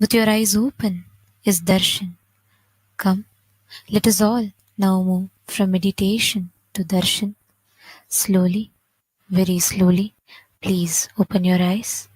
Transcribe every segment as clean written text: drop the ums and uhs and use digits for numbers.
with your eyes open, is darshan. Come, let us all now move from meditation to darshan. Slowly, very slowly, please open your eyes.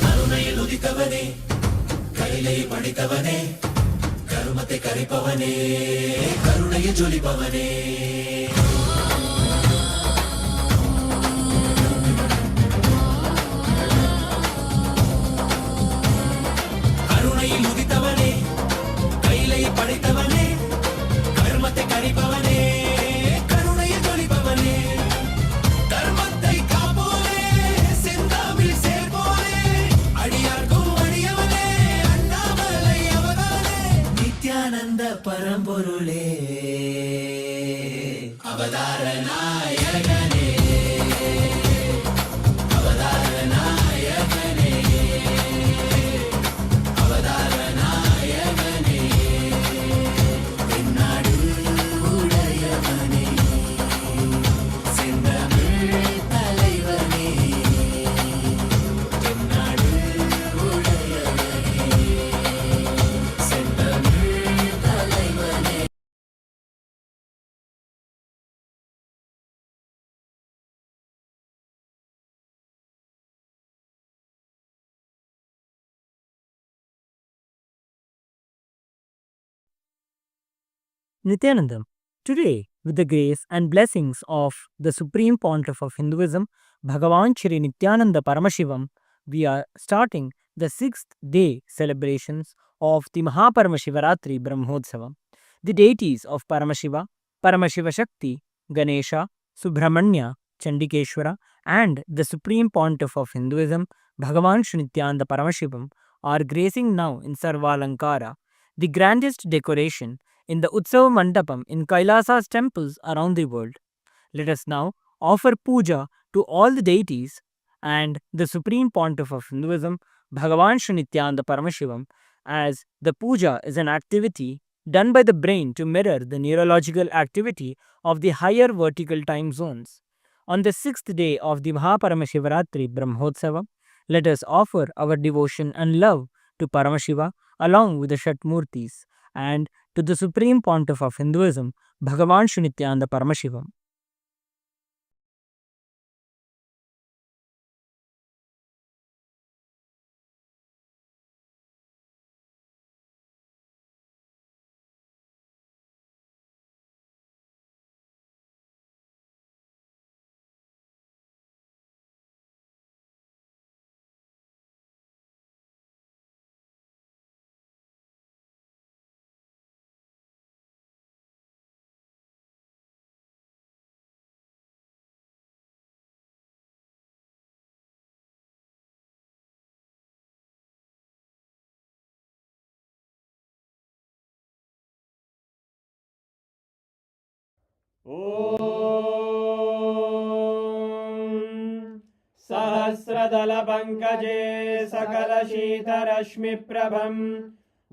கருணையிலுதித்தவனே கைலை படித்தவனே கருமத்தை கரைப்பவனே கருணையில் ஜொலிப்பவனே கருணையில் உதித்தவனே கைலை படைத்தவனே கருமத்தை கரைப்பவனே கருணையில் ஜொலிப்பவனே கர்மத்தை காப்போனே செந்தாமில் சேர்ப்போனே அடியார்க்கும் அடியவனே அண்ணாமலை அவதானே நித்யானந்த பரம்பொருளே அவதார நாயகனே அவதார நாயகனே அவதார நாயகனே தென்னாடு உடையவனே செந்தமிழ் தலைவனே தென்னாடு உடையவனே செந்தமிழ் தலைவனே. Nithyanandam. Today, with the grace and blessings of the Supreme Pontiff of Hinduism, Bhagavan Shri Nithyananda Paramashivam, we are starting the 6th day celebrations of the Maha Paramashivaratri Brahmotsavam. The deities of Paramashiva, Paramashiva Shakti, Ganesha, Subramanya, Chandikeshwara, and the Supreme Pontiff of Hinduism, Bhagavan Shri Nithyananda Paramashivam, are gracing now in Sarvalankara, the grandest decoration in the Utsava Mandapam in Kailasa's temples around the world. Let us now offer puja to all the deities and the Supreme Pontiff of Hinduism, Bhagavan Shri Nithyananda Paramashivam, as the puja is an activity done by the brain to mirror the neurological activity of the higher vertical time zones. On the 6th day of the Maha Paramashivaratri Brahmotsavam, let us offer our devotion and love to Paramashiva along with the Shatmurtis and to the Supreme Pontiff of Hinduism, Bhagavan Shri Nithyananda Paramashivam. सहस्रदलपङ्कजे सकलशीतरश्मिप्रभं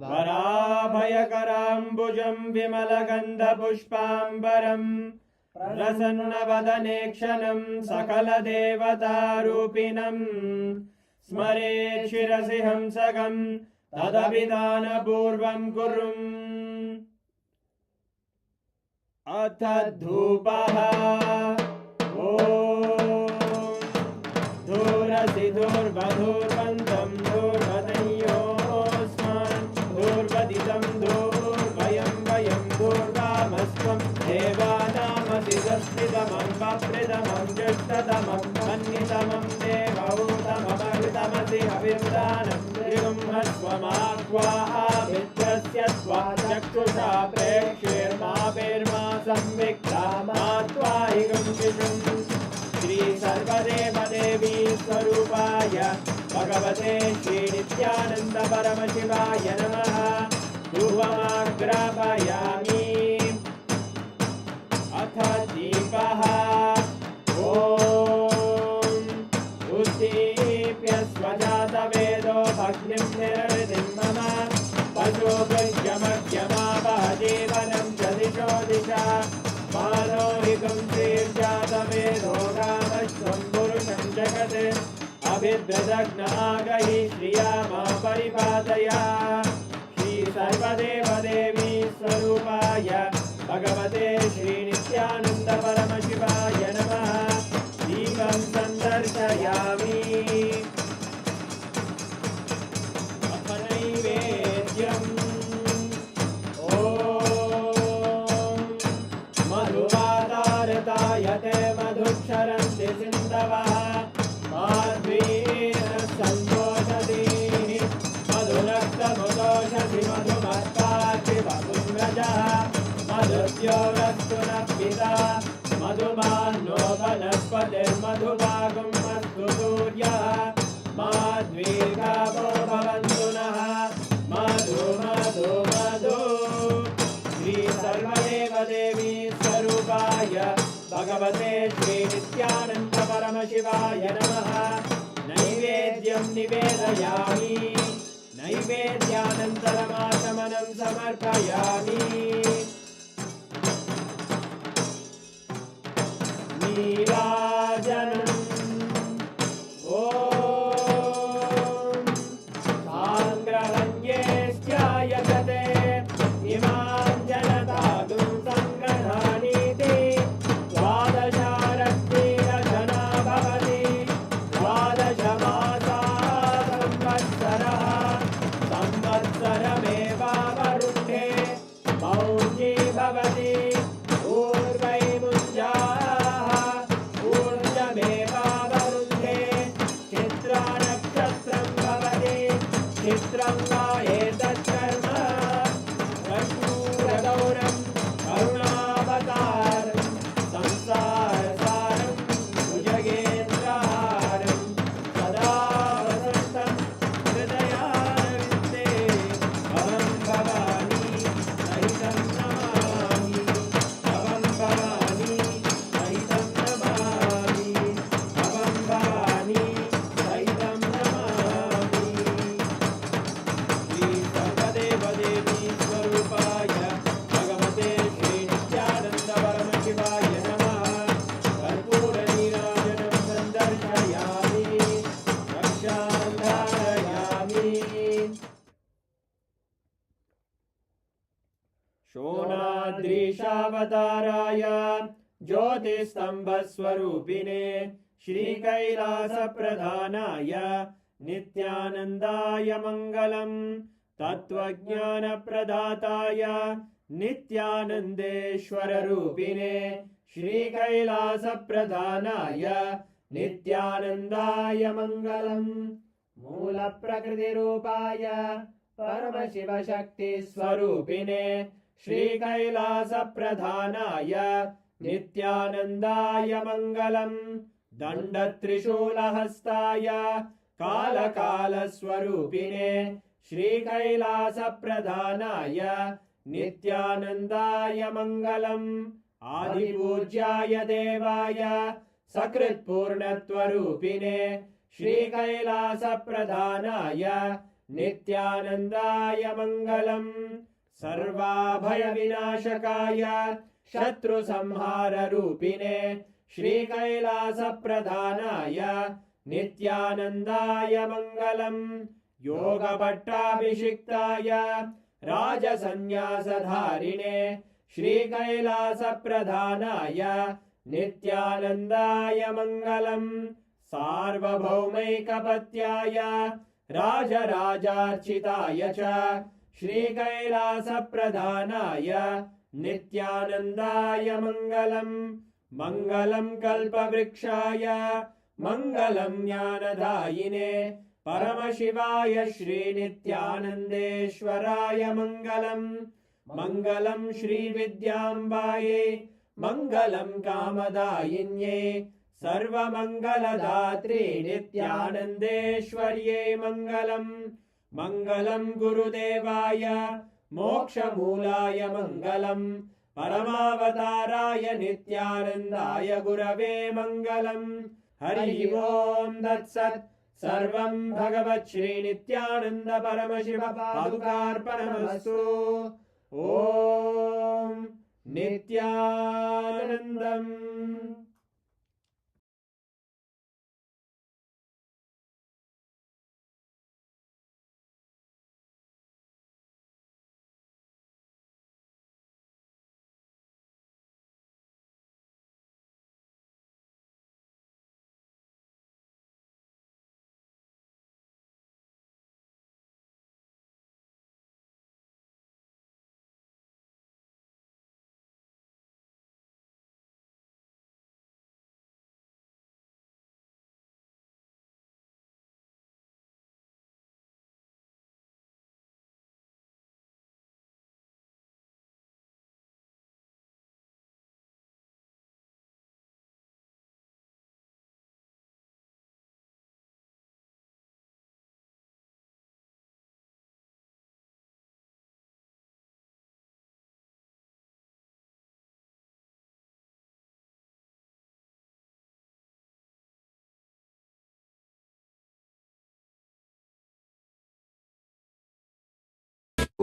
वराभयकराम्बुजं विमलगन्धपुष्पाम्बरं प्रसन्नवदने क्षणं सकलदेवतारूपिणं स्मरेत् शिरसि हंसकं तदभिधानपूर्वं कुर्वन् अथ धूपः ॐ धूरसि धूर्वधूर्वन्तं धूर्वदयोस्मान् धूर्वदितं धूर्वयं वयं धूर्वामस्त्वं देवानामसि संस्थितमं वप्रतमं ज्येष्ठतमं मन्यतमं देव त्वमाक्वाः मित्रस्य त्वा चक्षुषा प्रेक्ष्येर्मा संविक्ता मा त्वाहिगं शिशुम् श्री सर्वदेवदेवी स्वरूपाय भगवते श्री नित्यानंद परमशिवाय नमः धूपमाग्रापयामि अथ दीपः ॐ उद्दीप्य स्वजातवेदो भग्निं निरवधिं मम पशुभृत्यमग्यमावह जीवनं च दिशो दिशा मानोहिकं श्रीर्जातवेदो रामश्वं पुरुषं जगत् अभिद्रदग्नागहि श्रिया मा परिपादया श्री सर्वदेवदेवी स्वरूपाय भगवते श्री नित्यानंद परमशिवाय नमः दीपं संदर्शयामि अथ नैवेद्यम् ॐ मधुवातारतायते मधुक्षरन्ति सिन्धवः माध्वीः सन्तोषधीः मधुनक्तमुदोषधि मधुमत्पाति मधुम्रजः मधुद्योरस्तु नः पिता मधुमान्नो वनस्पतिर्मधुभागं मस्तु सूर्यः माध्वीर्गावो भवन्तु नः मधु मधु मधु श्री सर्वदेवदेवी स्वरूपाय भगवते श्री नित्यानंद परमशिवाय नमः नैवेद्यं निवेदयामि नैवेद्यानन्तरमाचमनं समर्पयामि नीराजनम् ॐ साङ्ग्रहण्येश्चायजते इमां जनतागुं सङ्ग्रहाणीति द्वादशारक्तिरजना भवति द्वादशमासाः संवत्सरः संवत्सरमेवावरुद्धे मौञ्जी भवति चित्रं वा एतत्कर्म कर्पूरगौरं करुणावतारं संसारसारं भुजगेन्द्रहारं सदा वसन्तं हृदयारविन्दे भवं भवानी सहितं नमामि भवं भवानी सहितं नमामि भवं भवानी सहितं नमामि सर्वदेवदेवी स्वरूपाय भगवते श्री नित्यानंद परमशिवाय नमः कर्पूरनीराजनं सन्दर्शयामि रक्षां धारयामि शोणाद्रीशावताराय ज्योतिस्तम्भस्वरूपिणे श्रीकैलासप्रधानाय नित्यानन्दाय मङ्गलम् तत्त्वज्ञानप्रदाताय नित्यानन्देश्वररूपिणे श्रीकैलासप्रधानाय नित्यानन्दाय मङ्गलम् मूलप्रकृतिरूपाय परमशिवशक्तिस्वरूपिणे श्रीकैलासप्रधानाय नित्यानन्दाय मङ्गलम् दण्डत्रिशूलहस्ताय कालकालस्वरूपिणे श्रीकैलासप्रधानाय नित्यानन्दाय मङ्गलम् आदिपूज्याय देवाय सकृत्पूर्णत्वरूपिणे श्रीकैलासप्रधानाय नित्यानन्दाय मङ्गलम् सर्वाभयविनाशकाय शत्रुसंहाररूपिणे श्रीकैलासप्रधानाय नित्यानन्दाय मङ्गलम् योगपट्टाभिषिक्ताय राजसन्न्यासधारिणे श्रीकैलासप्रधानाय नित्यानन्दाय मङ्गलम् सार्वभौमैकपत्याय राजराजार्चिताय च श्रीकैलासप्रधानाय नित्यानन्दाय मङ्गलम् मङ्गलं कल्पवृक्षाय मङ्गलं ज्ञानदायिने परमशिवाय श्रीनित्यानन्देश्वराय मङ्गलम् मङ्गलं श्रीविद्याम्बायै मङ्गलं कामदायिन्ये सर्वमङ्गलदात्रे नित्यानन्देश्वर्यै मङ्गलम् मङ्गलं गुरुदेवाय मोक्षमूलाय मङ्गलम् परमावताराय नित्यानन्दाय गुरवे मङ्गलम् हरि ओम् तत्सत् सर्वं भगवत् श्रीनित्यानन्द परमशिव पादुकार्पणमस्तु ॐ नित्यानन्दम्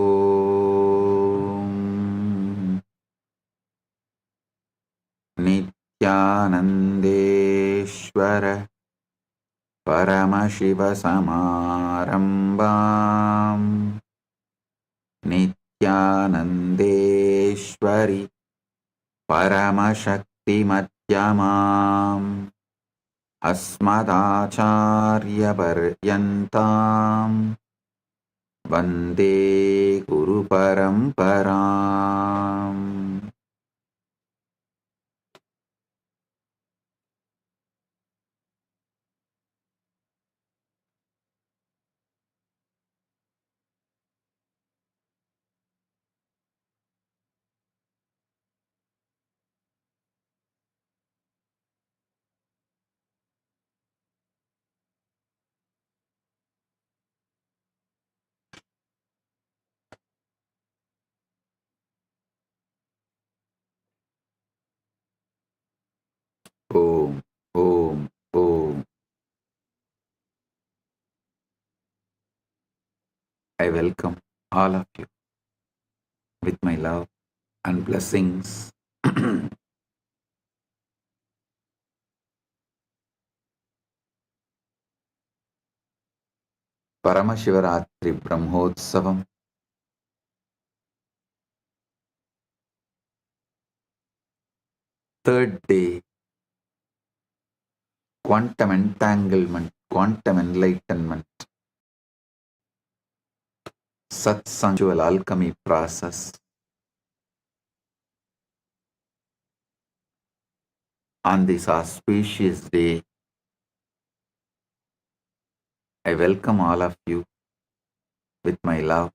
ॐ नित्यानन्देश्वर परमशिवसमारम्भाम् नित्यानन्देश्वरि परमशक्तिमध्यमाम् अस्मदाचार्यपर्यन्ताम् वन्दे गुरुपरम्पराम् Om, Om, Om. I welcome all of you with my love and blessings. Paramashivaratri Brahmotsavam, third day, quantum entanglement, quantum enlightenment, Satsang alchemy process. On this auspicious day, I welcome all of you with my love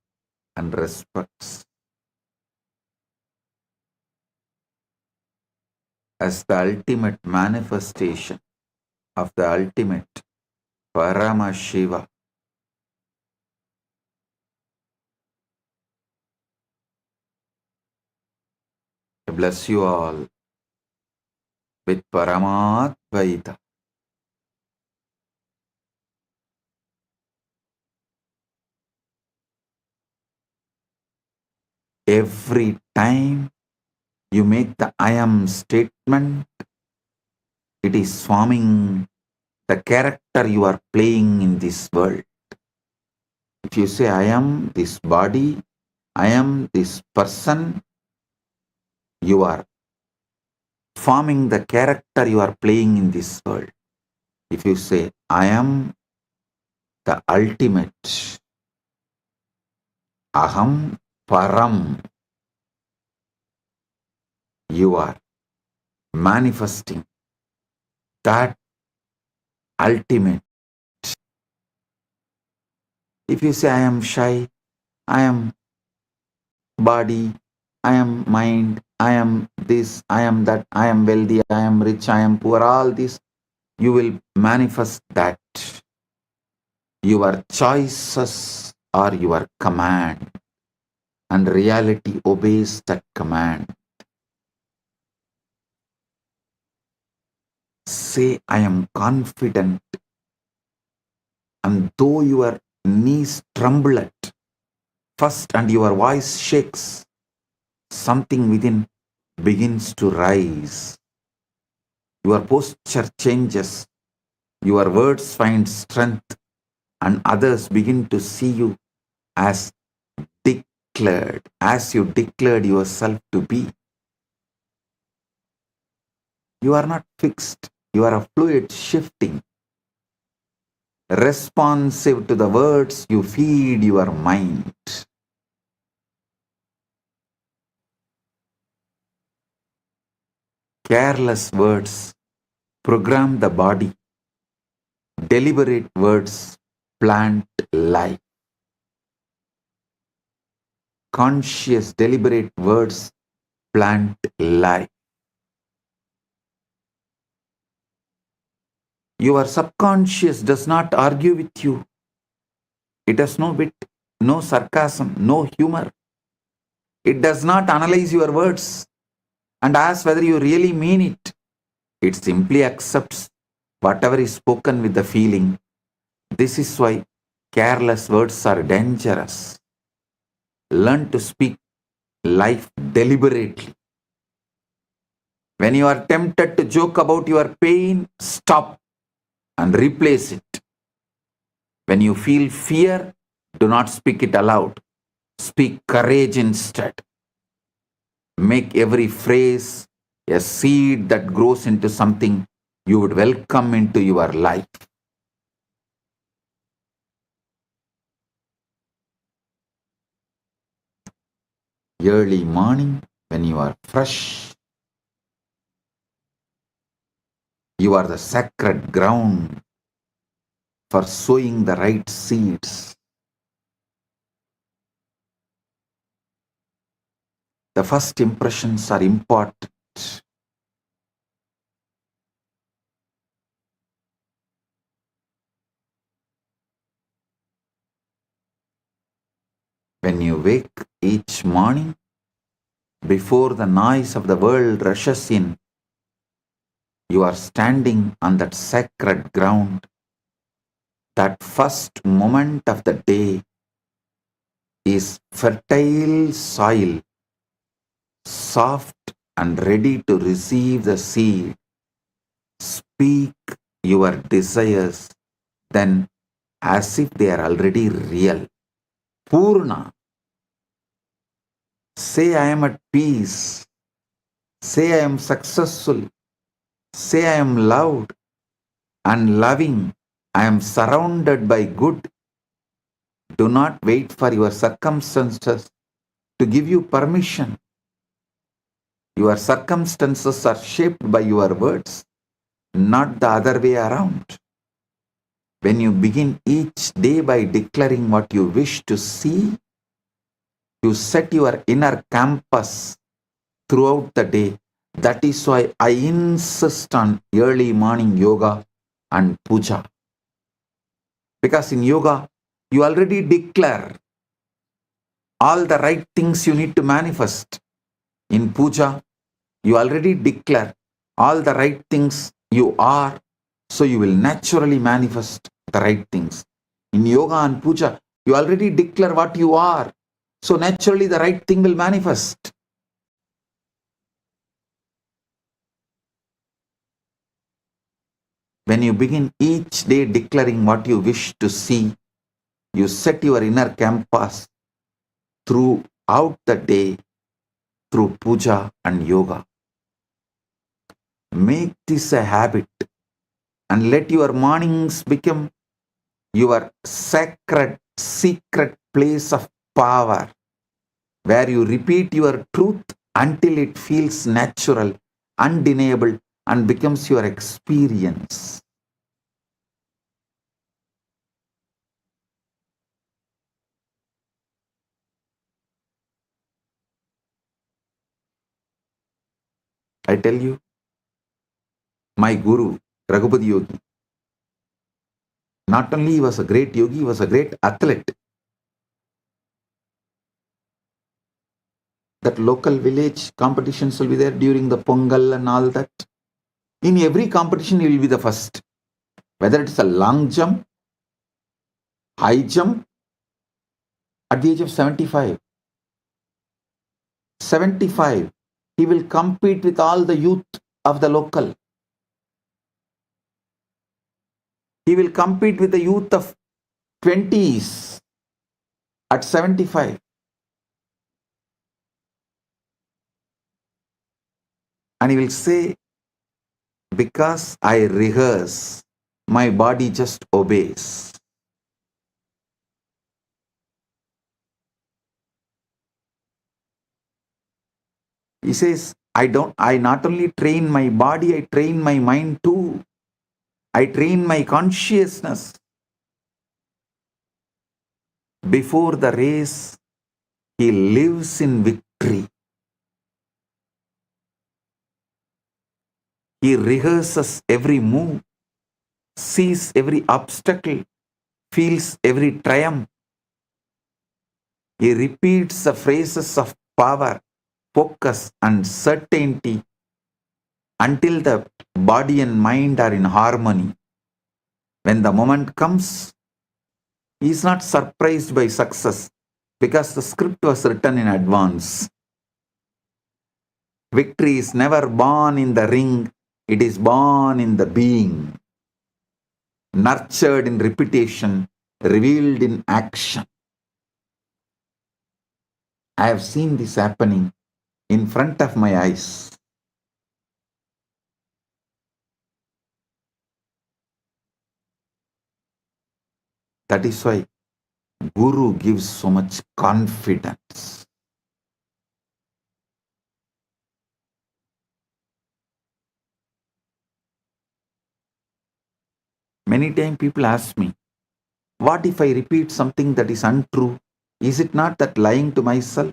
and respects. As the ultimate manifestation of the ultimate Paramashiva, I bless you all with Paramadvaita. Every time you make the I am statement, it is forming the character you are playing in this world. If you say I am this body, I am this person, you are forming the character you are playing in this world. If you say I am the ultimate, Aham Param, you are manifesting that ultimate If you say, I am shy, I am body, I am mind, I am this, I am that, I am wealthy, I am rich, I am poor, all this, you will manifest that. Your choices are your command, and reality obeys that command. Say, I am confident, and though your knees tremble at first and your voice shakes, something within begins to rise. Your posture changes, your words find strength, and others begin to see you as declared, as you declared yourself to be. You are not fixed, you are a fluid shifting, responsive to the words you feed your mind. Careless words program the body, deliberate words plant life. Conscious, deliberate words plant life. Your subconscious does not argue with you. It has no wit, no sarcasm, no humor. It does not analyze your words and ask whether you really mean it. It simply accepts whatever is spoken with the feeling. This is why careless words are dangerous. Learn to speak life deliberately. When you are tempted to joke about your pain, stop and replace it. When you feel fear, do not speak it aloud. Speak courage instead. Make every phrase a seed that grows into something you would welcome into your life. Early morning, when you are fresh, you are the sacred ground for sowing the right seeds. The first impressions are important. When you wake each morning, before the noise of the world rushes in, you are standing on that sacred ground. That first moment of the day is fertile soil, soft and ready to receive the seed. Speak your desires then as if they are already real. Purna. Say, I am at peace. Say, I am successful. Say, I am loved and loving. I am surrounded by good. Do not wait for your circumstances to give you permission. Your circumstances are shaped by your words, not the other way around. When you begin each day by declaring what you wish to see, you set your inner campus throughout the day. That is why I insist on early morning yoga and puja. Because in yoga, you already declare all the right things you need to manifest. In puja, you already declare all the right things you are, so you will naturally manifest the right things. In yoga and puja, you already declare what you are, so naturally the right thing will manifest. When you begin each day declaring what you wish to see, you set your inner campus throughout the day through puja and yoga. Make this a habit and let your mornings become your sacred, secret place of power, where you repeat your truth until it feels natural, undeniable, and becomes your experience. I tell you, my guru, Raghupati Yogi, not only he was a great yogi, he was a great athlete. That local village competitions will be there during the Pongal and all that. In every competition, he will be the first. Whether it's a long jump, high jump, at the age of 75, he will compete with all the youth of the local. He will compete with the youth of 20s at 75. And he will say, because I rehearse, my body just obeys. He says, I not only train my body, I train my mind too. I train my consciousness. Before the race, he lives in victory. He rehearses every move, sees every obstacle, feels every triumph. He repeats the phrases of power, focus, and certainty until the body and mind are in harmony. When the moment comes, he is not surprised by success because the script was written in advance. Victory is never born in the ring, it is born in the being, nurtured in repetition, revealed in action. I have seen this happening in front of my eyes. That is why Guru gives so much confidence. Many times people ask me, what if I repeat something that is untrue? Is it not that lying to myself?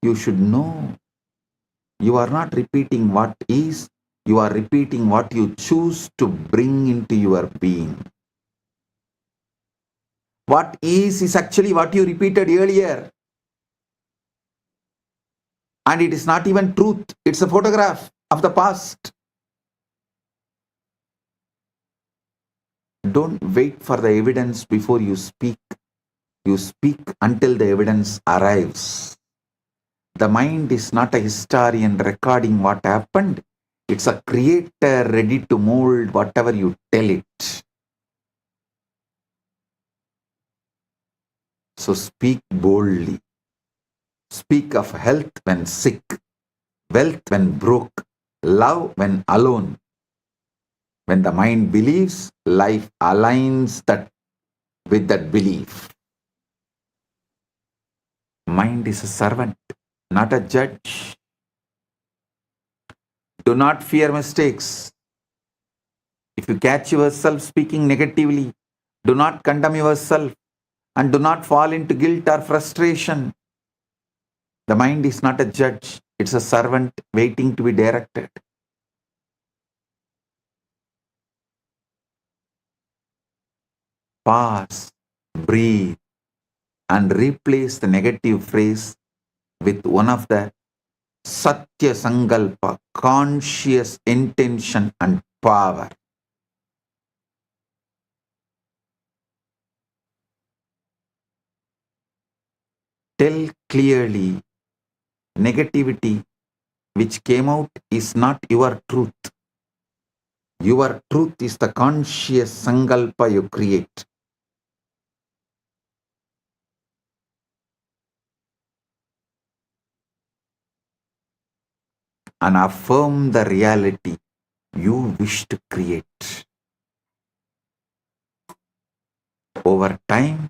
You should know. You are not repeating what is, you are repeating what you choose to bring into your being. What is actually what you repeated earlier. And it is not even truth, it's a photograph of the past. Don't wait for the evidence before you speak. You speak until the evidence arrives. The mind is not a historian recording what happened. It's a creator ready to mold whatever you tell it. So speak boldly. Speak of health when sick, wealth when broke, love when alone. When the mind believes, life aligns that with that belief. Mind is a servant, not a judge. Do not fear mistakes. If you catch yourself speaking negatively, do not condemn yourself and do not fall into guilt or frustration. The mind is not a judge, it's a servant waiting to be directed. Pause, breathe, and replace the negative phrase with one of the Satya Sankalpa, conscious intention and power. Tell clearly, negativity which came out is not your truth. Your truth is the conscious Sankalpa you create. And affirm the reality you wish to create. Over time,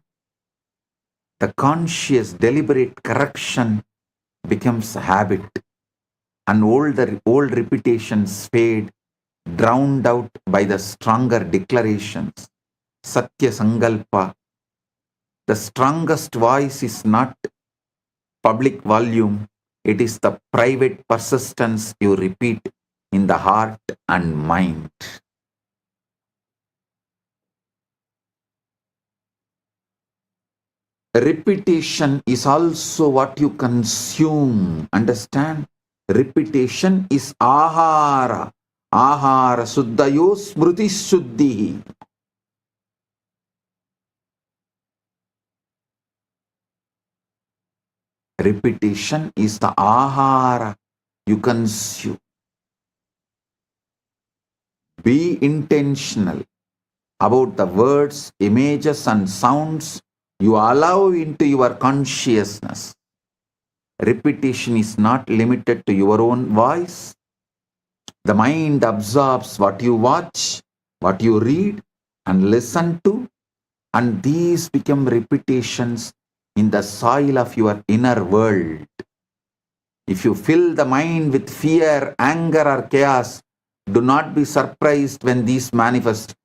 the conscious deliberate correction becomes a habit and old repetitions fade, drowned out by the stronger declarations. Satya Sankalpa. The strongest voice is not public volume. It is the private persistence you repeat in the heart and mind. Repetition is also what you consume. Understand? Repetition is ahara. Ahara suddhayo smruti shuddhi. Repetition is the ahara you consume. Be intentional about the words, images, and sounds you allow into your consciousness. Repetition is not limited to your own voice. The mind absorbs what you watch, what you read, and listen to, and these become repetitions in the soil of your inner world. If you fill the mind with fear, anger, or chaos, do not be surprised when these manifest.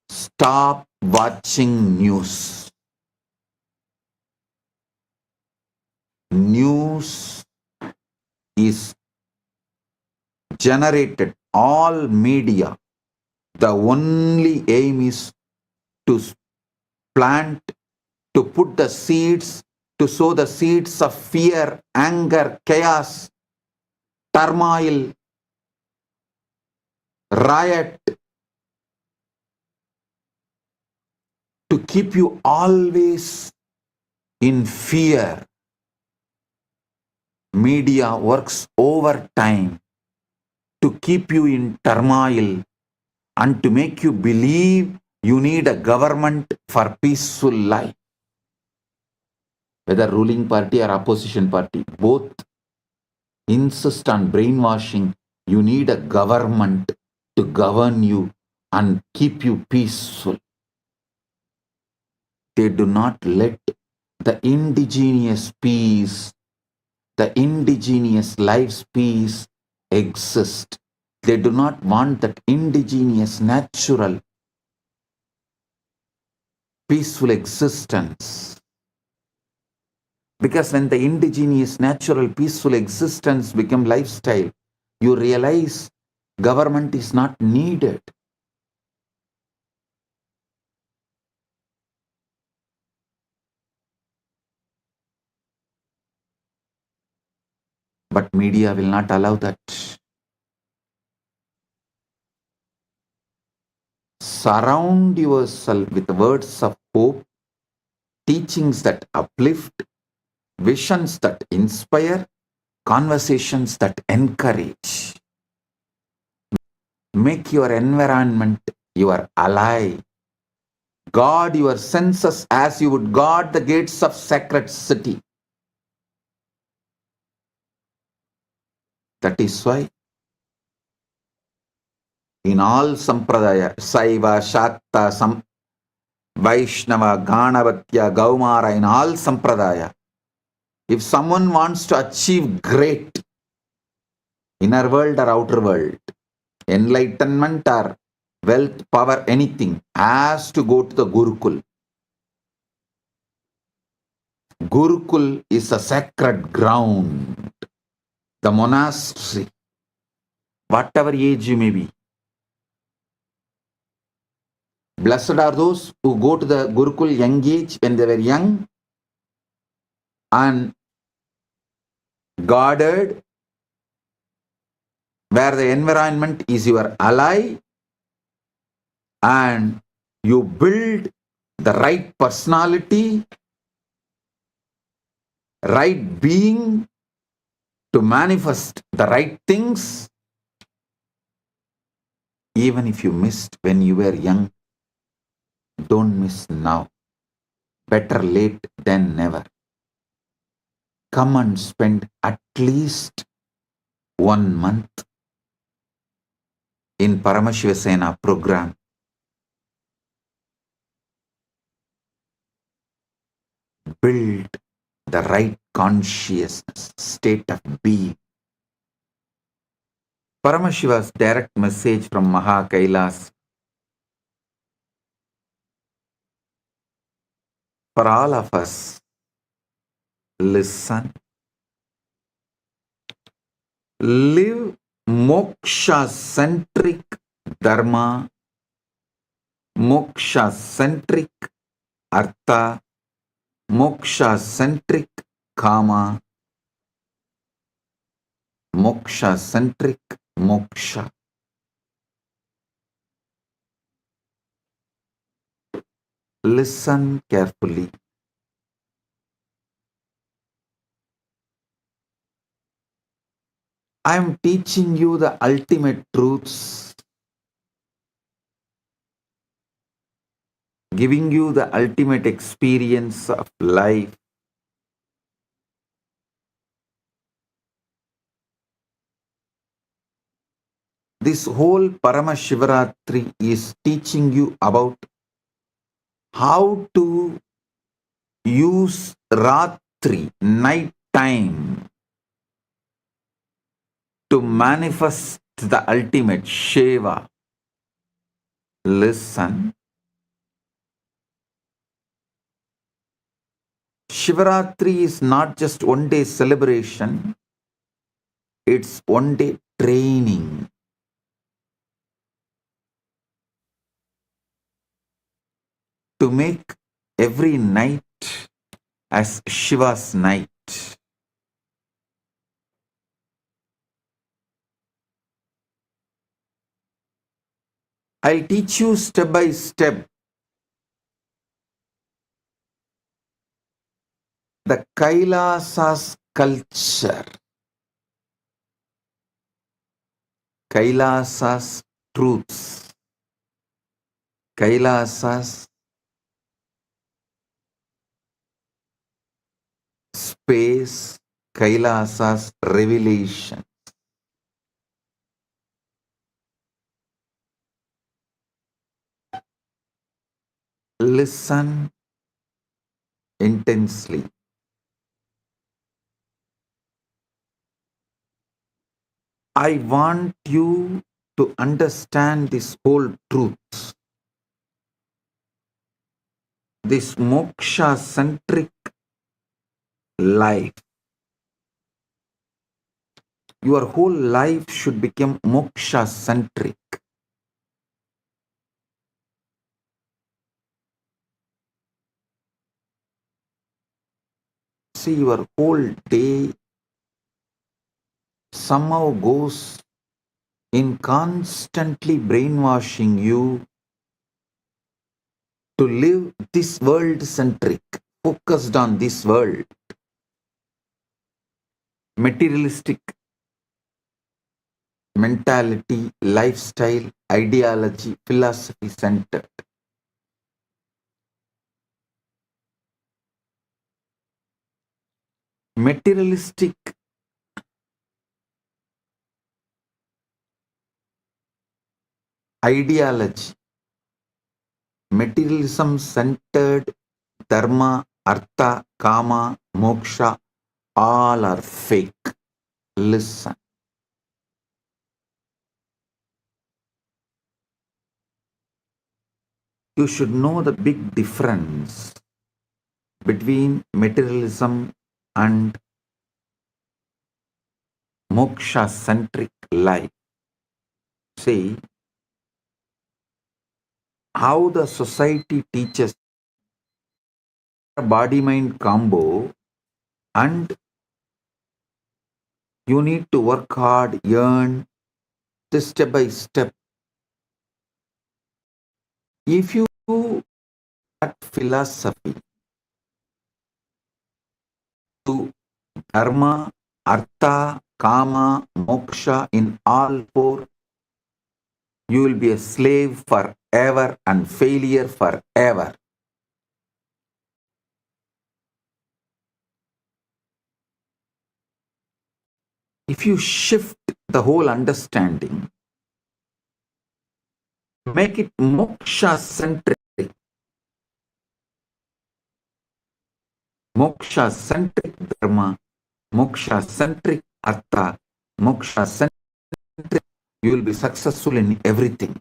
Stop watching news. News is generated, all media. The only aim is to plant, to put the seeds, to sow the seeds of fear, anger, chaos, turmoil, riot, to keep you always in fear. Media works overtime to keep you in turmoil and to make you believe you need a government for peaceful life. Whether ruling party or opposition party, both insist on brainwashing. You need a government to govern you and keep you peaceful. They do not let the indigenous peace, the indigenous life's peace exist. They do not want that indigenous, natural, peaceful existence. Because when the indigenous, natural, peaceful existence become lifestyle, you realize government is not needed. But media will not allow that. Surround yourself with words of hope, teachings that uplift, visions that inspire, conversations that encourage. Make your environment your ally. Guard your senses as you would guard the gates of sacred city. That is why in all sampradaya, Saiva, Shakta, Vaishnava, Ganavatya, Gaumara, in all sampradaya, if someone wants to achieve great inner world or outer world, enlightenment or wealth, power, anything, has to go to the Gurukul. Gurukul is a sacred ground, the monastery, whatever age you may be. Blessed are those who go to the Gurukul young age when they were young and guarded, where the environment is your ally and you build the right personality, right being to manifest the right things. Even if you missed when you were young, don't miss now. Better late than never. Come and spend at least 1 month in Paramashiva program. Build the right consciousness, state of being. Paramashiva's direct message from Maha Kailasa for all of us: listen, live moksha-centric dharma, moksha-centric artha, moksha-centric kama, moksha-centric moksha. Listen carefully. I am teaching you the ultimate truths, giving you the ultimate experience of life. This whole Paramashivaratri is teaching you about how to use Ratri, night time, to manifest the ultimate Sheva. Listen. Shivaratri is not just one day celebration, it's one day training. To make every night as Shiva's night. I'll teach you step by step the Kailasa's culture, Kailasa's truths, Kailasa's space, Kailasa's revelation. Listen intensely. I want you to understand this whole truth, this moksha-centric life. Your whole life should become moksha-centric. See, your whole day somehow goes in constantly brainwashing you to live this world-centric, focused on this world, materialistic mentality, lifestyle, ideology, philosophy-centered. Materialistic ideology, materialism-centered dharma, artha, kama, moksha, all are fake. Listen. You should know the big difference between materialism and moksha-centric life. See, how the society teaches body-mind combo, and you need to work hard, earn, this step by step. If you do that philosophy to dharma, artha, kama, moksha in all four, you will be a slave forever and failure forever. If you shift the whole understanding, make it moksha-centric, moksha-centric dharma, moksha-centric artha, moksha-centric, you will be successful in everything.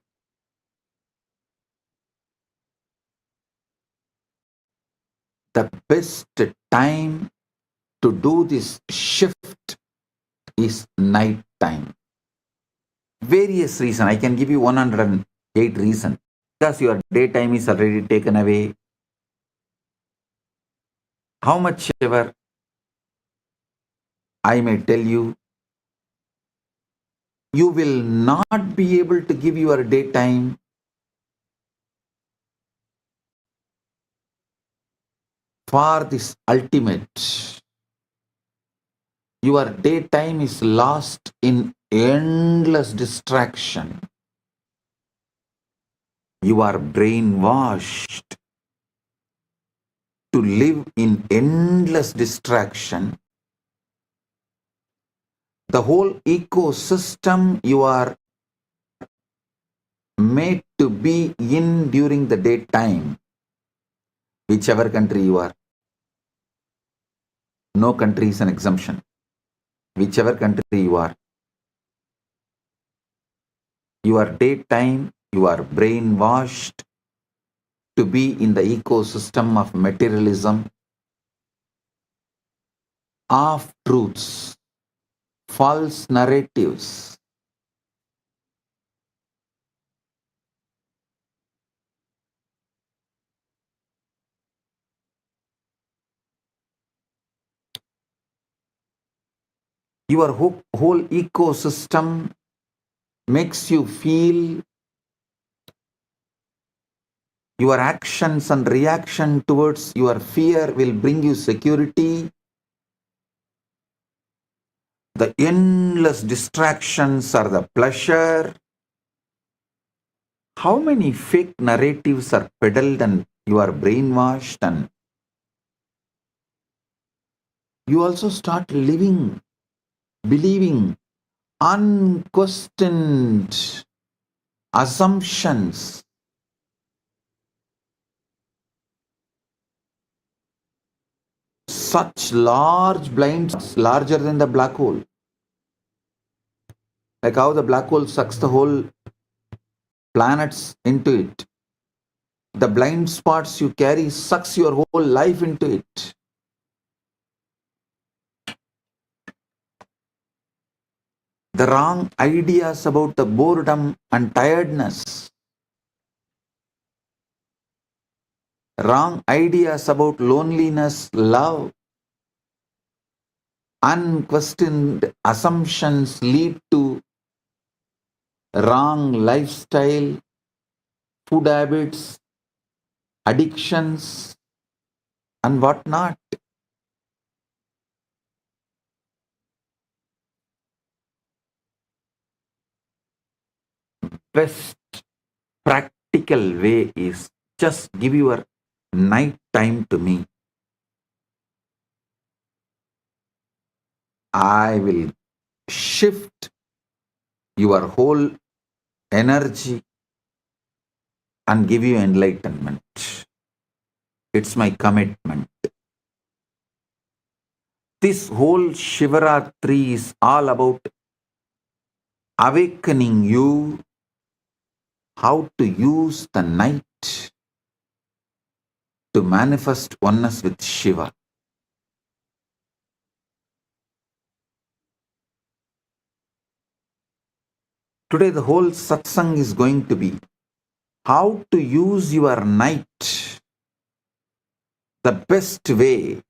The best time to do this shift is night time. Various reasons. I can give you 108 reasons. Because your daytime is already taken away. How much ever I may tell you, you will not be able to give your daytime for this ultimate. Your daytime is lost in endless distraction. You are brainwashed to live in endless distraction. The whole ecosystem you are made to be in during the daytime, whichever country you are. No country is an exemption. Whichever country you are, your daytime, you are brainwashed to be in the ecosystem of materialism, half truths, false narratives. Your whole ecosystem makes you feel your actions and reaction towards your fear will bring you security. The endless distractions are the pleasure. How many fake narratives are peddled and you are brainwashed, and you also start living, believing unquestioned assumptions. Such large blind spots, larger than the black hole. Like how the black hole sucks the whole planets into it. The blind spots you carry sucks your whole life into it. The wrong ideas about the boredom and tiredness. Wrong ideas about loneliness, love. Unquestioned assumptions lead to wrong lifestyle, food habits, addictions, and whatnot. Best practical way is just give your night time to me. I will shift your whole energy and give you enlightenment. It's my commitment. This whole Shivaratri is all about awakening you how to use the night to manifest oneness with Shiva. Today the whole satsang is going to be how to use your night the best way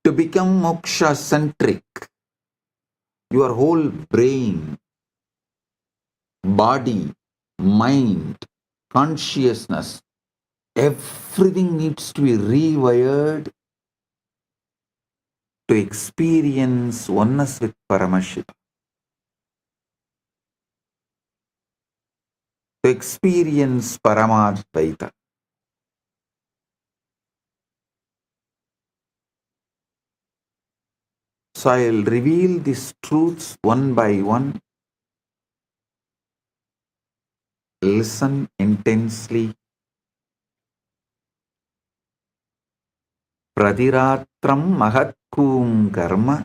to become moksha centric. Your whole brain, body, mind, consciousness, everything needs to be rewired to experience oneness with Paramashiva, to experience Paramadvaita. So I'll reveal these truths one by one. Listen intensely. Pradiratram mahatkum karma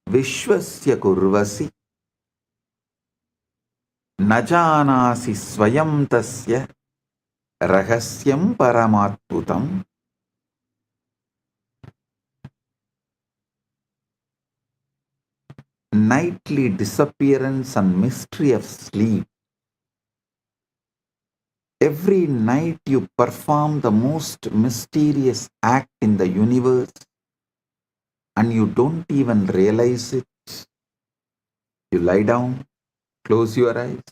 vishwasya kurvasi najanasi swayam tasya rahasyam paramatputam. nightly disappearance and mystery of sleep. Every night you perform the most mysterious act in the universe and you don't even realize it. You lie down, close your eyes,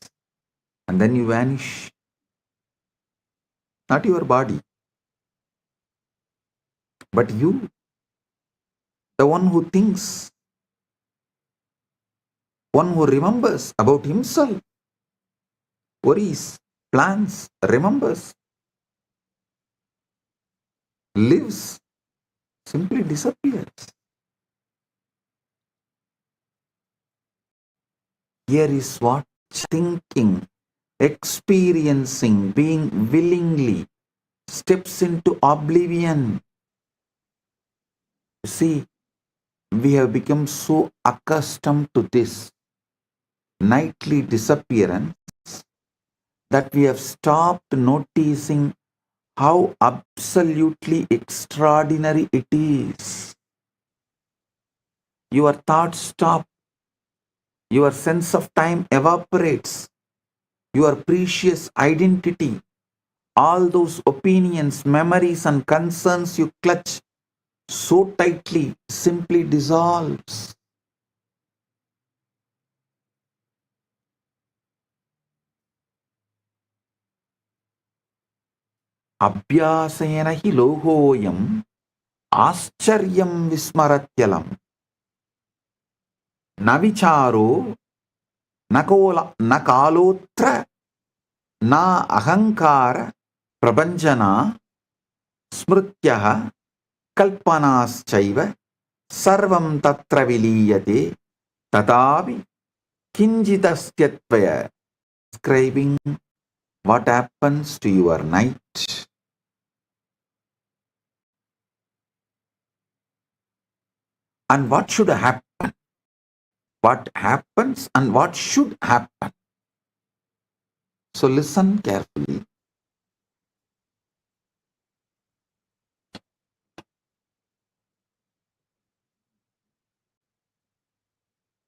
and then you vanish. Not your body, but you, the one who thinks, one who remembers about himself, worries, plans, remembers, lives, simply disappears. Here is what thinking, experiencing, being willingly steps into oblivion. See, we have become so accustomed to this nightly disappearance that we have stopped noticing how absolutely extraordinary it is. Your thoughts stop, your sense of time evaporates, your precious identity, all those opinions, memories, and concerns you clutch so tightly simply dissolves. Abhyasena hi lohoyam आश्चर्यं विस्मरत्यलं न विचारो न कालोत्र न अहंकार प्रपंचना स्मृत्यः कल्पनाश्चैव सर्वं तत्र विलीयते तथापि किंचिदस्त्यत्वय. Describing what happens to your night. And what should happen? What happens and what should happen? So listen carefully.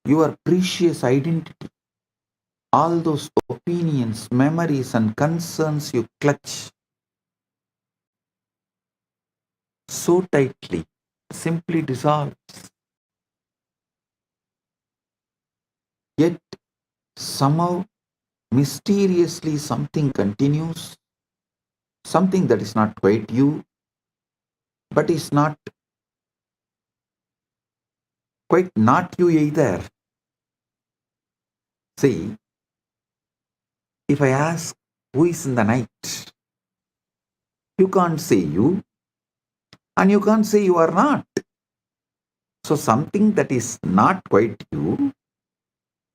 Your precious identity, all those opinions, memories, and concerns you clutch so tightly, simply dissolves. Yet somehow, mysteriously, something continues, something that is not quite you, but is not quite not you either. See, if I ask who is in the night, you can't say you, and you can't say you are not. So something that is not quite you,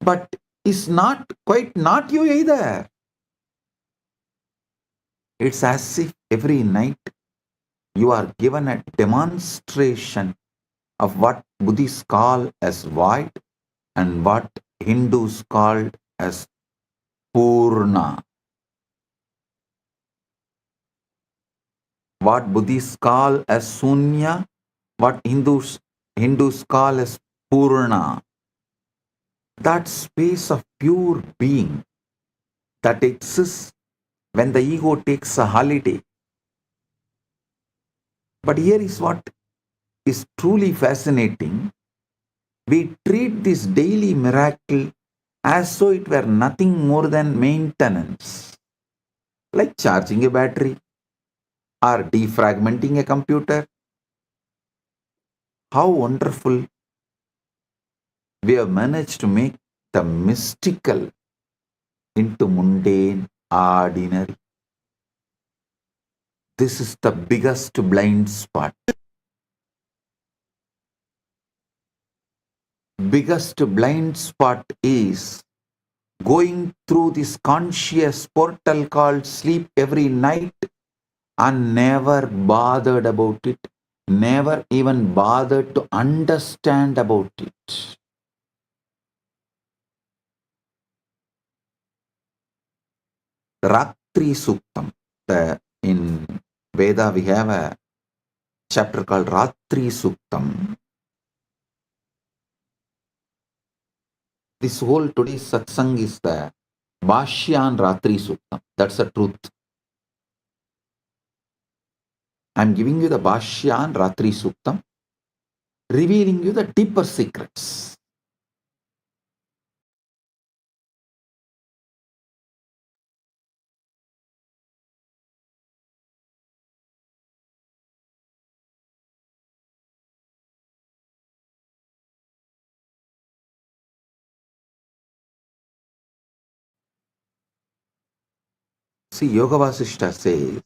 but is not quite not you either. It's as if every night you are given a demonstration of what Buddhists call as void and what Hindus call as Purna. What Buddhists call as Sunya, what Hindus call as Purna. That space of pure being that exists when the ego takes a holiday. But here is what is truly fascinating. We treat this daily miracle as though it were nothing more than maintenance, like charging a battery or defragmenting a computer. How wonderful we have managed to make the mystical into mundane, ordinary. This is the biggest blind spot. Biggest blind spot is going through this conscious portal called sleep every night and never bothered about it, never even bothered to understand about it. Ratri Suktam. In Veda we have a chapter called Ratri Suktam. This whole today's satsang is the Bhashyan Ratri Suktam. That's the truth. I'm giving you the Bhashyan Ratri Suktam, revealing you the deeper secrets. See, Yoga Vasishta says,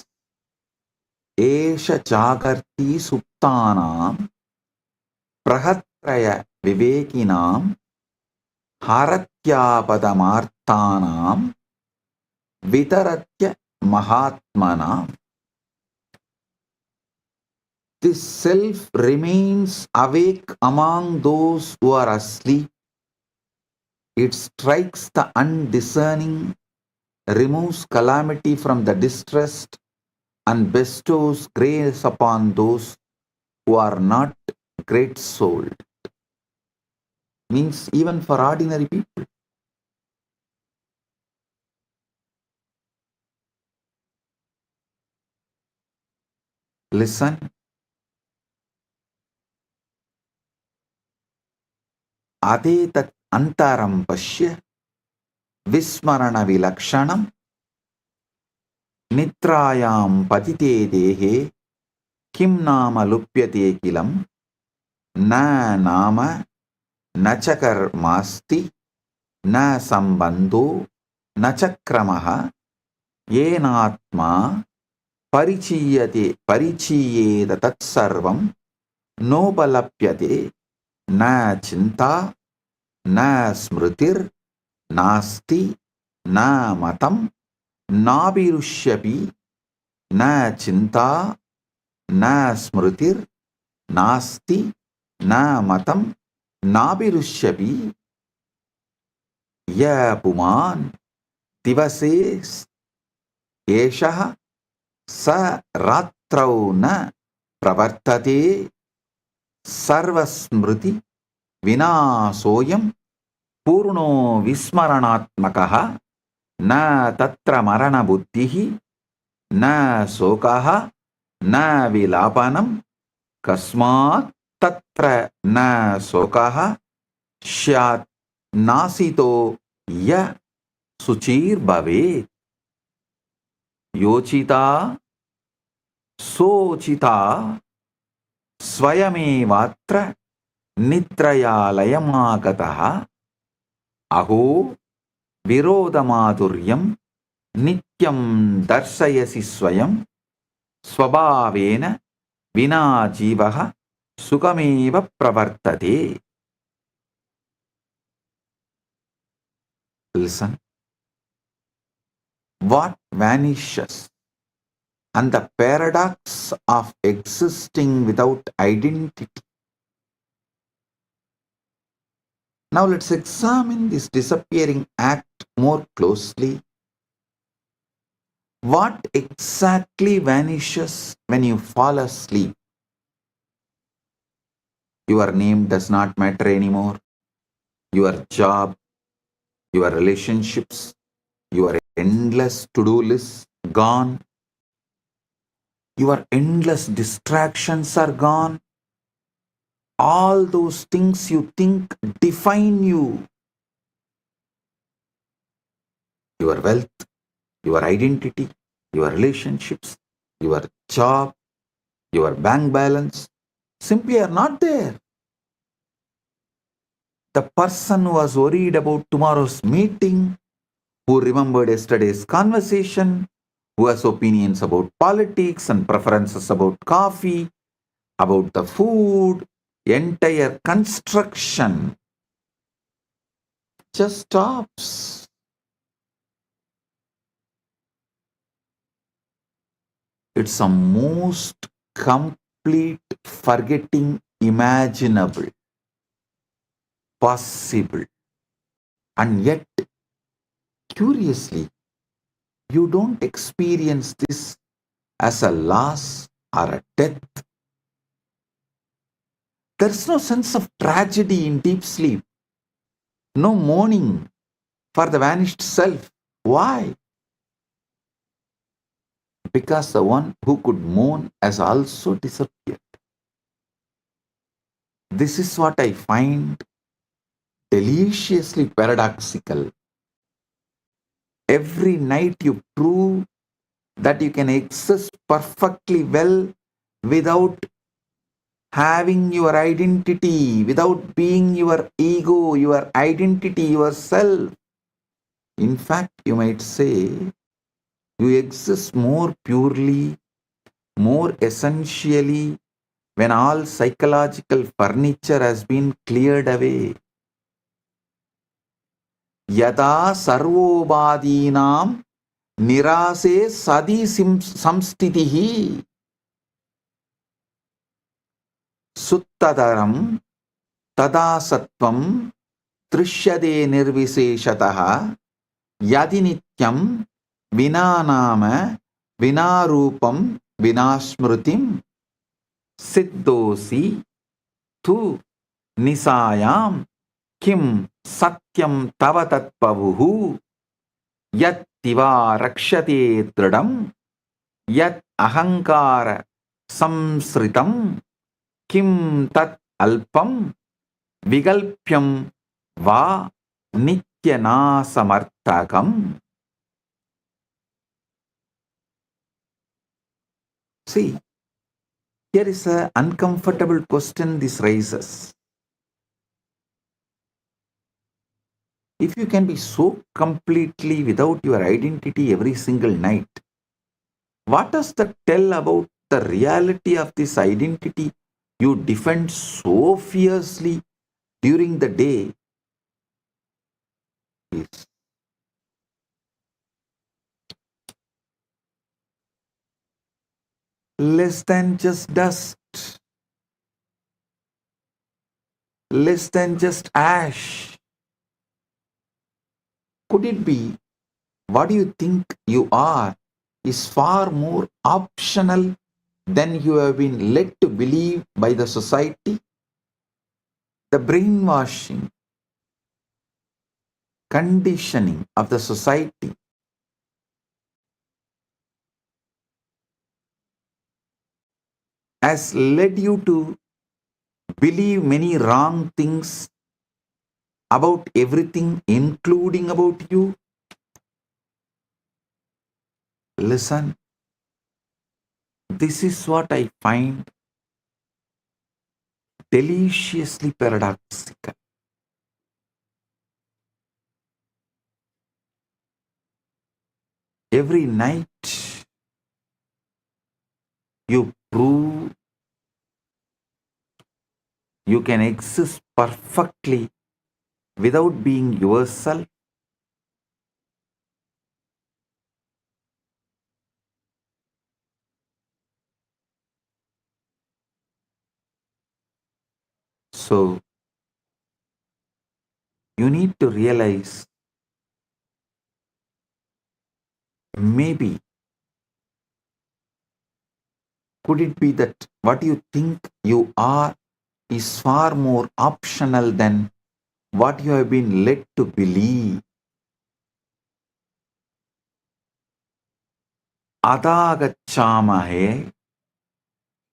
Esha Jagarti Suptanam Prahatraya Vivekinam Haratyapadamaarthanam Vitaratya Mahatmanam. This self remains awake among those who are asleep. It strikes the undiscerning, removes calamity from the distressed, and bestows grace upon those who are not great-souled. Means even for ordinary people. Listen. Adetat antaram pashya vismarana vilakshanam nitrayam patite dehe kim nama lupyate kilam na nama nachakar masti na sambandho nachakramaha yenatma परिचीयेत तत्सर्वं नोपलप्यते न चिंता न स्मृतिर् नास्ति न मतं नाभिरुष्यपि न चिंता न स्मृतिर् नास्ति न मतं नाभिरुष्यपि य पुमान् दिवसे एषः स रात्रौ न प्रवर्तते सर्वस्मृति विनाशोऽयं पूर्णो विस्मरणात्मकः न तत्र मरणबुद्धिः न शोकः न विलापनं कस्मात् तत्र न शोकः स्यात् नासितो य शुचिर्भवेत् योचिता सोचिता स्वयमेवात्र निद्रयालयमागतः अहो विरोधमाधुर्यं नित्यं दर्शयसि स्वयं स्वभावेन विना जीवः सुखमेव प्रवर्तते. Listen. What vanishes and the paradox of existing without identity. Now let's examine this disappearing act more closely. What exactly vanishes when you fall asleep? Your name does not matter anymore. Your job, your relationships, your endless to-do list gone. Your endless distractions are gone. All those things you think define you. Your wealth, your identity, your relationships, your job, your bank balance simply are not there. The person who was worried about tomorrow's meeting, who remembered yesterday's conversation, who has opinions about politics and preferences about coffee, about the food, entire construction just stops. It's a most complete forgetting imaginable, possible. And yet, curiously, you don't experience this as a loss or a death. There's no sense of tragedy in deep sleep. No mourning for the vanished self. Why? Because the one who could mourn has also disappeared. This is what I find deliciously paradoxical. Every night you prove that you can exist perfectly well without having your identity, without being your ego, your identity, yourself. In fact, you might say you exist more purely, more essentially when all psychological furniture has been cleared away. Yada sarvobadinam nirase sadi samstitihi suttadaram tada sattvam trishyade nirviseshataha yadi nityam vina nama vina rupam vina smrutim siddhosi tu nisayam kim satyam tava tatpavuhu yat tiva rakshate tridam yat ahankara samsritam kim tat alpam vigalpyam va nityanasamartakam. See, here is an uncomfortable question this raises. If you can be so completely without your identity every single night, what does that tell about the reality of this identity you defend so fiercely during the day? Is less than just dust, less than just ash. Could it be what you think you are is far more optional than you have been led to believe by the society? The brainwashing, conditioning of the society has led you to believe many wrong things about everything, including about you. Listen, this is what I find deliciously paradoxical. Every night you prove you can exist perfectly without being yourself. So you need to realize maybe could it be that what you think you are is far more optional than what you have been led to believe. Adagachamahe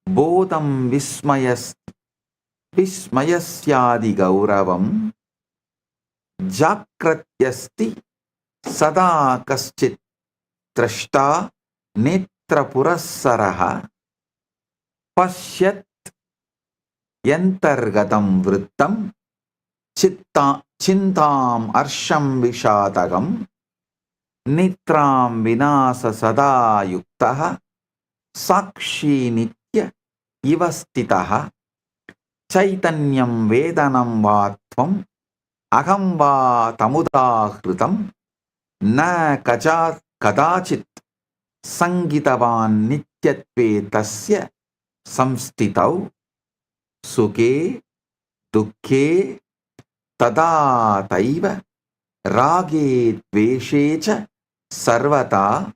bodham vismayasyadi gauravam jakratyasti sada kaschit trashta netrapurassaraha pashyat yantargatam vrittam chintam arsham vishadagam nitram vinasa sada yuktaha sakshi nitya ivastitaha chaitanyam vedanam vatvam aham va tamudahritam na kadachit sangitavan nityatve tasya samstitau sukhe dukhe tada taiva rage dveshe cha sarvata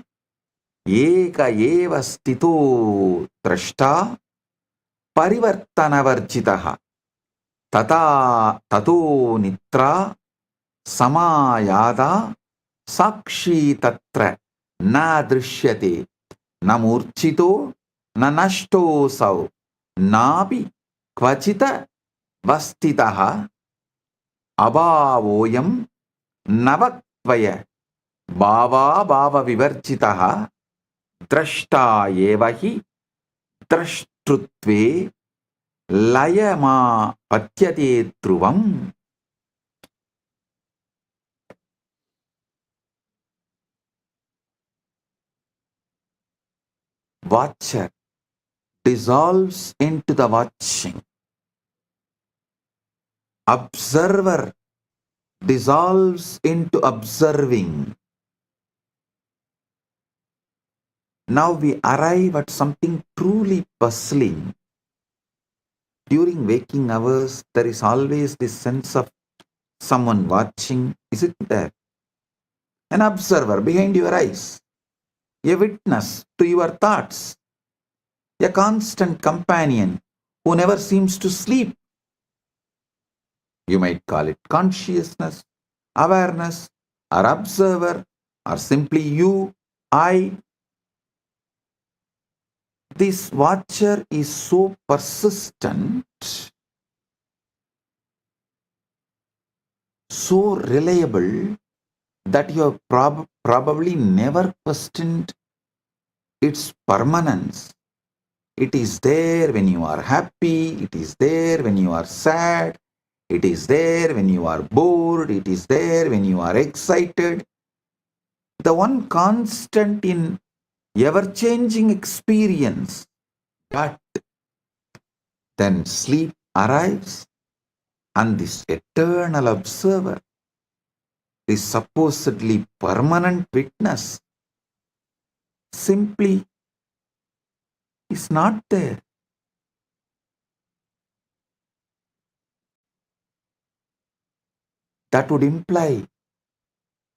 eka eva stito drashta parivartanavarjitaha tata tato nitra samayada sakshi tatra na drishyate na murchito na nashto sau napi kvachita vastitaha abhavoyam navatvaya bhava bhava vivarjitaha drashta evahi drashtrutve layama patyate dhruvam. Watcher dissolves into the watching. Observer dissolves into observing. Now we arrive at something truly puzzling. During waking hours, there is always this sense of someone watching, isn't there? An observer behind your eyes, a witness to your thoughts, a constant companion who never seems to sleep. You might call it consciousness, awareness, or observer, or simply you, I. This watcher is so persistent, so reliable, that you have probably never questioned its permanence. It is there when you are happy, it is there when you are sad, it is there when you are bored, it is there when you are excited. The one constant in ever-changing experience. But then sleep arrives, and this eternal observer, this supposedly permanent witness, simply is not there. That would imply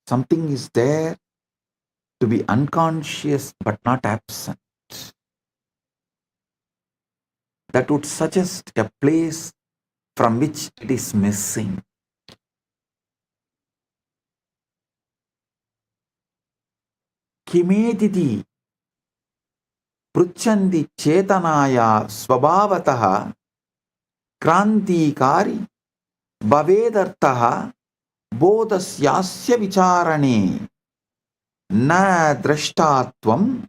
something is there to be unconscious but not absent. That would suggest a place from which it is missing. Kimediti pruchandi chetanaya swabhavataha krantikari bhavedartaha bodhasyasya vicharane na drashtatvam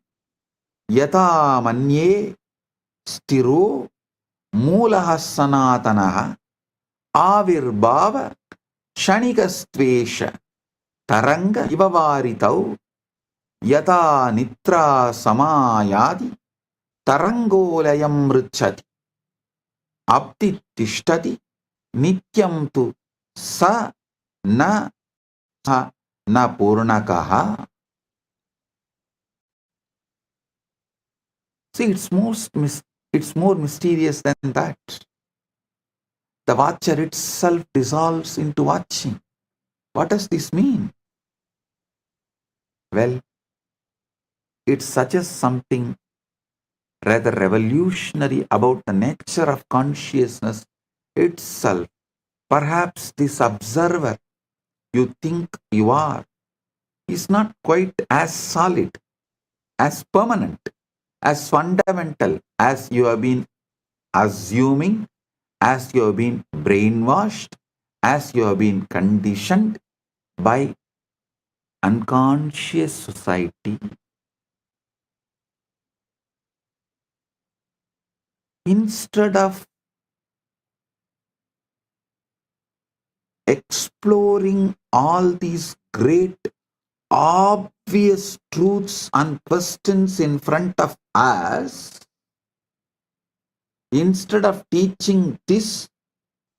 yata manye stiro मूलः सनातनः आविर्भाव क्षणिकस्त्वेष तरंग इव वारितौ यथा निद्रा समायादि तरंगोलयं मृच्छति अप्ति तिष्ठति नित्यं तु स न पूर्णकः. See, it's more mysterious than that. The watcher itself dissolves into watching. What does this mean? Well, it suggests something rather revolutionary about the nature of consciousness itself. Perhaps this observer you think you are is not quite as solid, as permanent, as fundamental as you have been assuming, as you have been brainwashed, as you have been conditioned by unconscious society. Instead of exploring all these great obvious truths and questions in front of us, instead of teaching this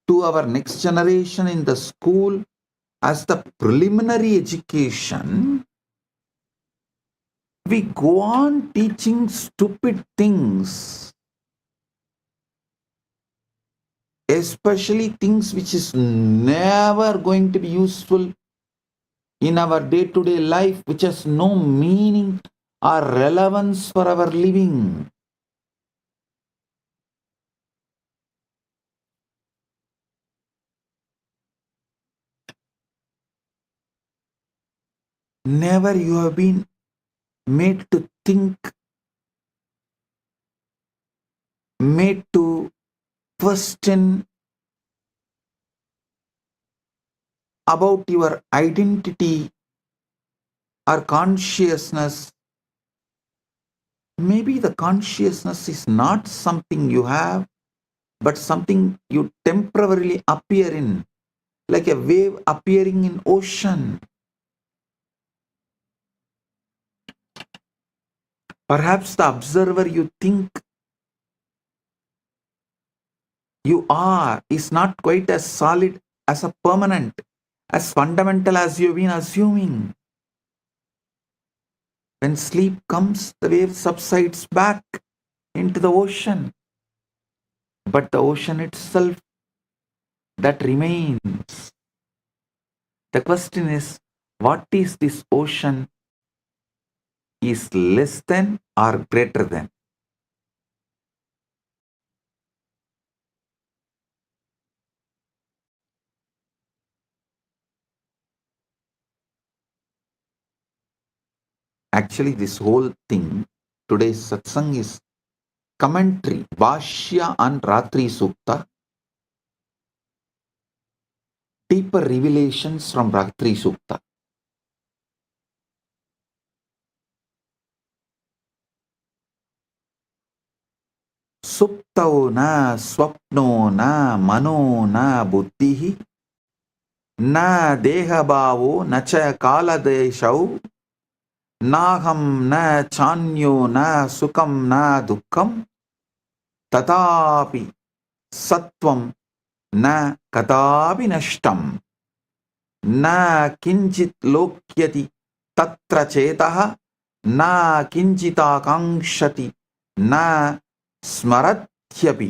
to our next generation in the school as the preliminary education, we go on teaching stupid things, especially things which is never going to be useful in our day-to-day life, which has no meaning or relevance for our living. Never you have been made to think, made to question about your identity or consciousness. Maybe the consciousness is not something you have, but something you temporarily appear in, like a wave appearing in ocean. Perhaps the observer you think you are is not quite as solid, as a permanent, as fundamental as you've been assuming. When sleep comes, the wave subsides back into the ocean. But the ocean itself, that remains. The question is, what is this ocean? Is less than or greater than? Actually, this whole thing, today's satsang is commentary, Bhashya on Ratri Sukta, deeper revelations from Ratri Sukta. Suptau na swapno na mano na buddhihi na dehabhavo na cha kaladeshau naham na chanyo na sukam na dukkam tatapi sattvam na kadapi nashtam na kinchit lokyati tatra chetaha na kinchita kankshati na smarathyapi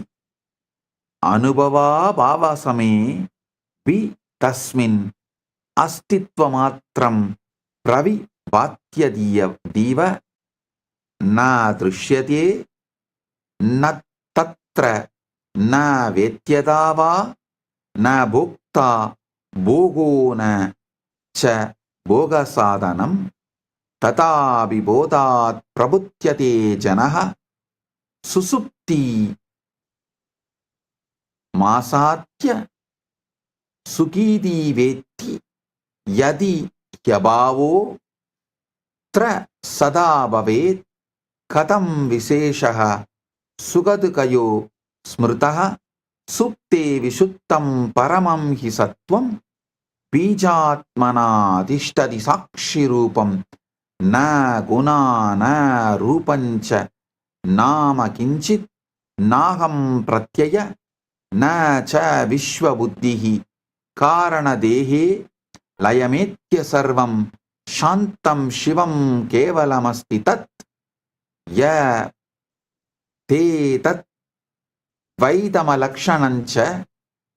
anubhava bhavasame vi tasmin astitvamatram pravi Vatyadiya diva na drushyate na tatra na vetyadava na bhukta bhogo na cha bhoga sadhanam tata vibodhat prabhutyate janaha susupti masatya sukidi veti yadi hyabhavo tra sada bhavet katam visheshaha sugadkayo smritaha supte vishuttam paramam hi sattvam bijatmana adhishtadi sakshi rupam na guna na rupancha nama kinchit naham pratyaya na cha vishwa buddhihi karana dehe layametya sarvam Shantam Shivam Kevalamasti Tat Ya Te Tat Vaidamalakshanancha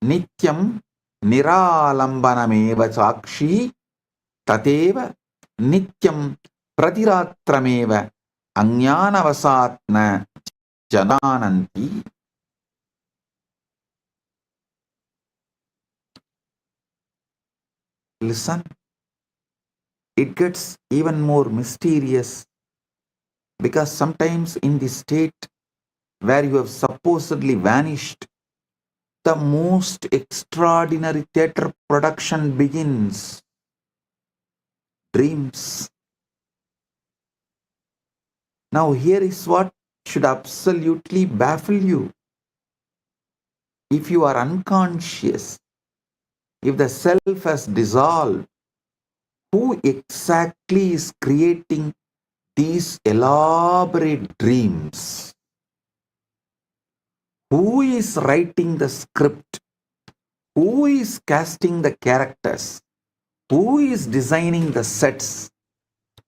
Nityam Niralambanameva Sakshi Tateva Nityam Pratiratrameva Ajnanavasatna Janananti. Listen. It gets even more mysterious because sometimes in the state where you have supposedly vanished, the most extraordinary theatre production begins. Dreams. Now here is what should absolutely baffle you. If you are unconscious, if the self has dissolved, who exactly is creating these elaborate dreams? Who is writing the script? Who is casting the characters? Who is designing the sets?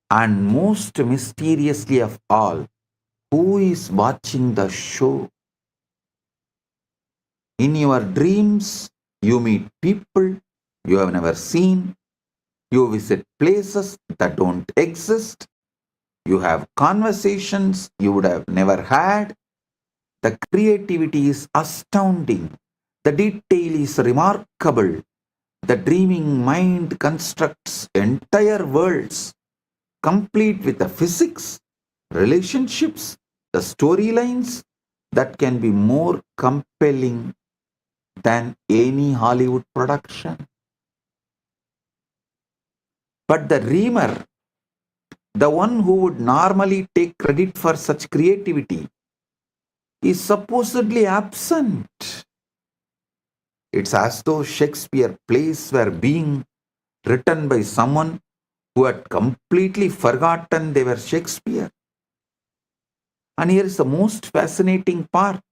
And most mysteriously of all, who is watching the show? In your dreams, you meet people you have never seen. You visit places that don't exist. You have conversations you would have never had. The creativity is astounding. The detail is remarkable. The dreaming mind constructs entire worlds complete with the physics, relationships, the storylines that can be more compelling than any Hollywood production. But the dreamer, the one who would normally take credit for such creativity, is supposedly absent. It's as though Shakespeare plays were being written by someone who had completely forgotten they were Shakespeare. And here is the most fascinating part.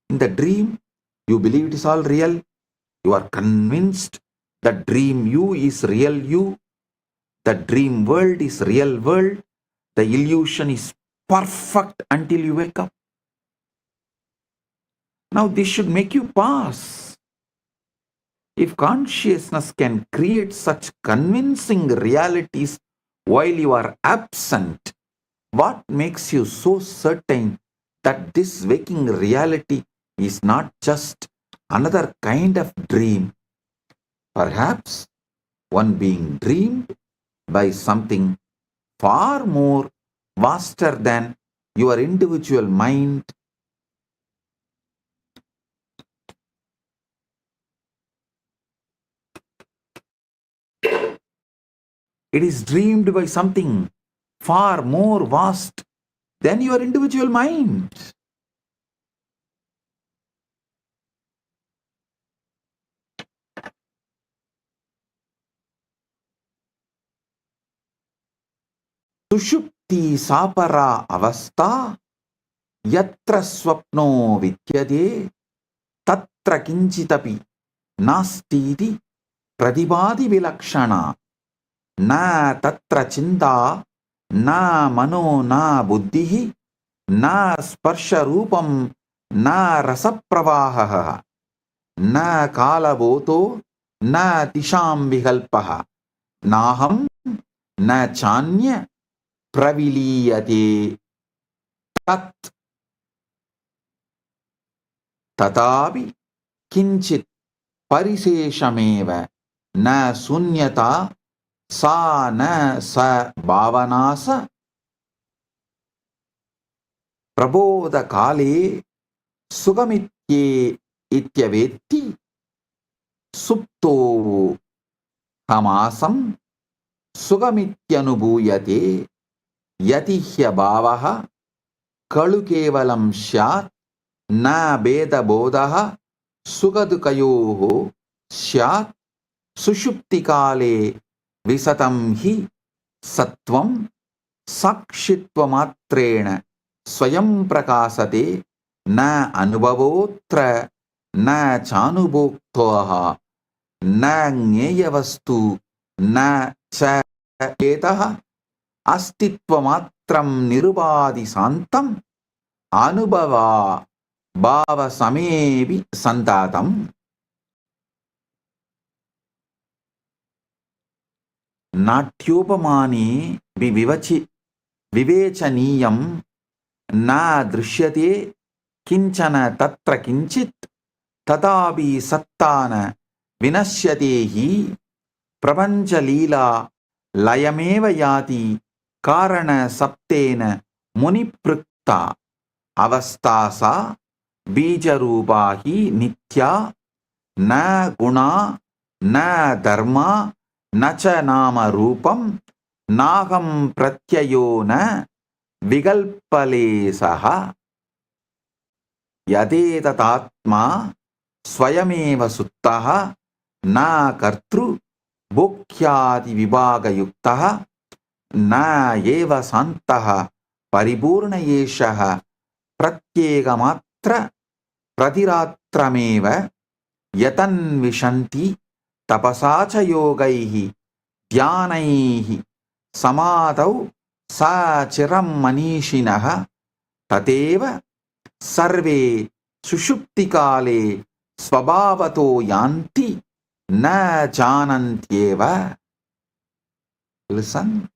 In the dream, you believe it is all real. You are convinced that dream you is real you. The dream world is real world. The illusion is perfect until you wake up. Now this should make you pause. If consciousness can create such convincing realities while you are absent, what makes you so certain that this waking reality is not just another kind of dream, perhaps one being dreamed by something far more vaster than your individual mind? It is dreamed by something far more vast than your individual mind. Sushupti sapara avastha yatra swapno vidyade tatra kinchitapi nastiti pradibadi vilakshana na tatra chinta na mano na buddhihi na sparsha rupam na rasapravaha na kalavoto na tisham vikalpaha naham na chanya praviliyate tat tatapi kinchit pariseshameva na sunyata sa na sa bhavanasa prabodha kale sugamitye ityavetti supto hamasam sugamityanubhuyate yatihya bhavaha kalu kevalam syat na beda bodaha sugadukayoho syat sushupti kale visatam hi sattvam sakshitvamattrena swayam prakasate na anubhavotra na chanubhoktoha na gneyavastu na cha etaha अस्तित्वमात्रं निरुपाधि शांतं अनुभवा भाव समेवि संतातम नाट्योपमाने विवेचनीयं न दृश्यते किंचन तत्र किंचित् तथापि सत्तान विनश्यते हि प्रपंच लीला लयमेव याति कारण सप्तेन मुनिपृक्ता अवस्था सा बीजरूपा हि नित्या न गुणा न धर्मा न च नाम रूपम नाहं प्रत्ययो न विकल्पलेशः यदेततात्मा स्वयमेव सुप्तः न कर्तृ भोक्यादि विभागयुक्तः न एव शान्तः परिपूर्ण एषः प्रत्येकमात्र प्रतिरात्रमेव यतन्विषन्ति तपसा च योगैः ध्यानैः समाधौ सा चिरं मनीषिणः तथैव सर्वे सुषुप्तिकाले स्वभावतो यान्ति न जानन्त्येव. Listen.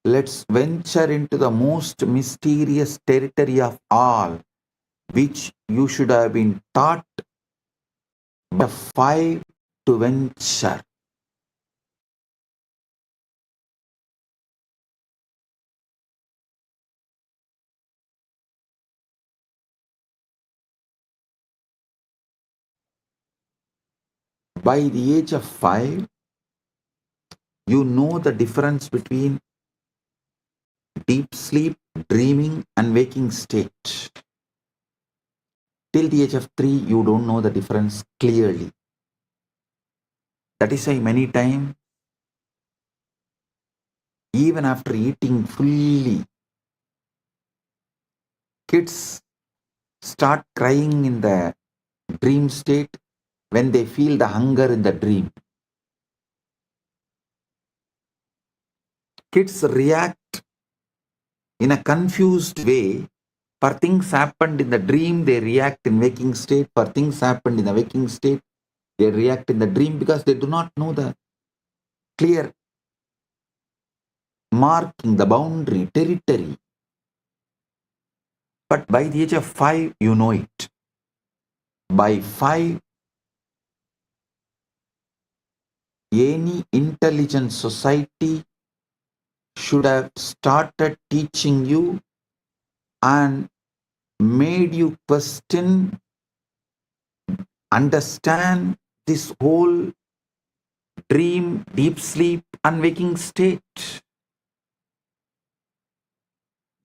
Let's venture into the most mysterious territory of all, which you should have been taught by 5 to venture. By the age of 5, you know the difference between deep sleep, dreaming, and waking state. Till the age of 3, you don't know the difference clearly. That is why many times, even after eating fully, kids start crying in the dream state when they feel the hunger in the dream. Kids react in a confused way. For things happened in the dream, they react in waking state. For things happened in the waking state, they react in the dream because they do not know the clear marking, the boundary, territory. But by the age of 5, you know it. By 5, any intelligent society should have started teaching you and made you question, understand this whole dream, deep sleep, and waking state.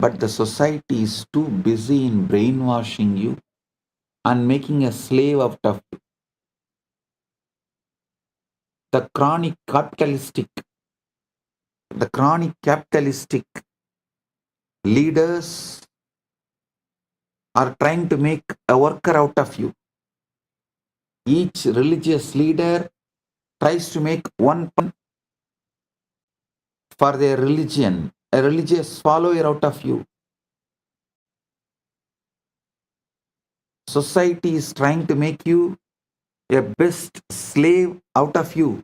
But the society is too busy in brainwashing you and making a slave out of you. The chronic capitalistic leaders are trying to make a worker out of you. Each religious leader tries to make one for their religion, a religious follower out of you. Society is trying to make you a best slave out of you.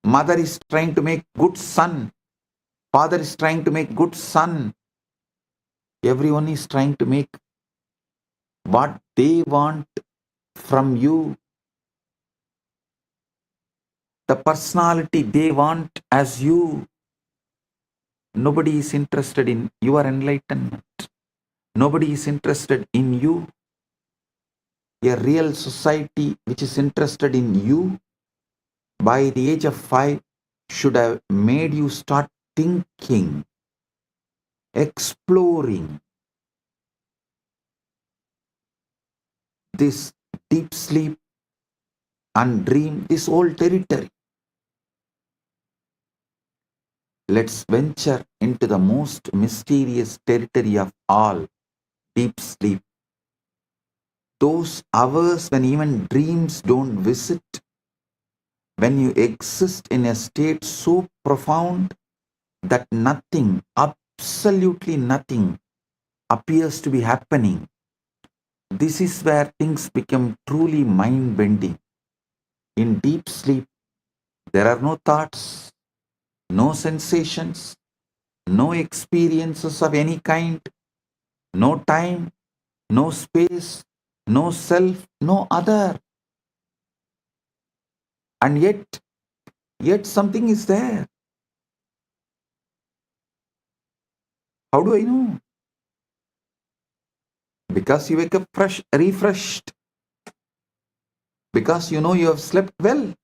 Mother is trying to make good son. Father is trying to make good son. Everyone is trying to make what they want from you. The personality they want as you. Nobody is interested in your enlightenment. Nobody is interested in you. A real society which is interested in you by the age of 5 should have made you start thinking, exploring this deep sleep and dream, this whole territory. Let's venture into the most mysterious territory of all, deep sleep. Those hours when even dreams don't visit, when you exist in a state so profound that nothing, absolutely nothing, appears to be happening. This is where things become truly mind-bending. In deep sleep, there are no thoughts, no sensations, no experiences of any kind, no time, no space, no self, no other. And yet something is there. How do I know? Because you wake up fresh, refreshed. Because you know you have slept well.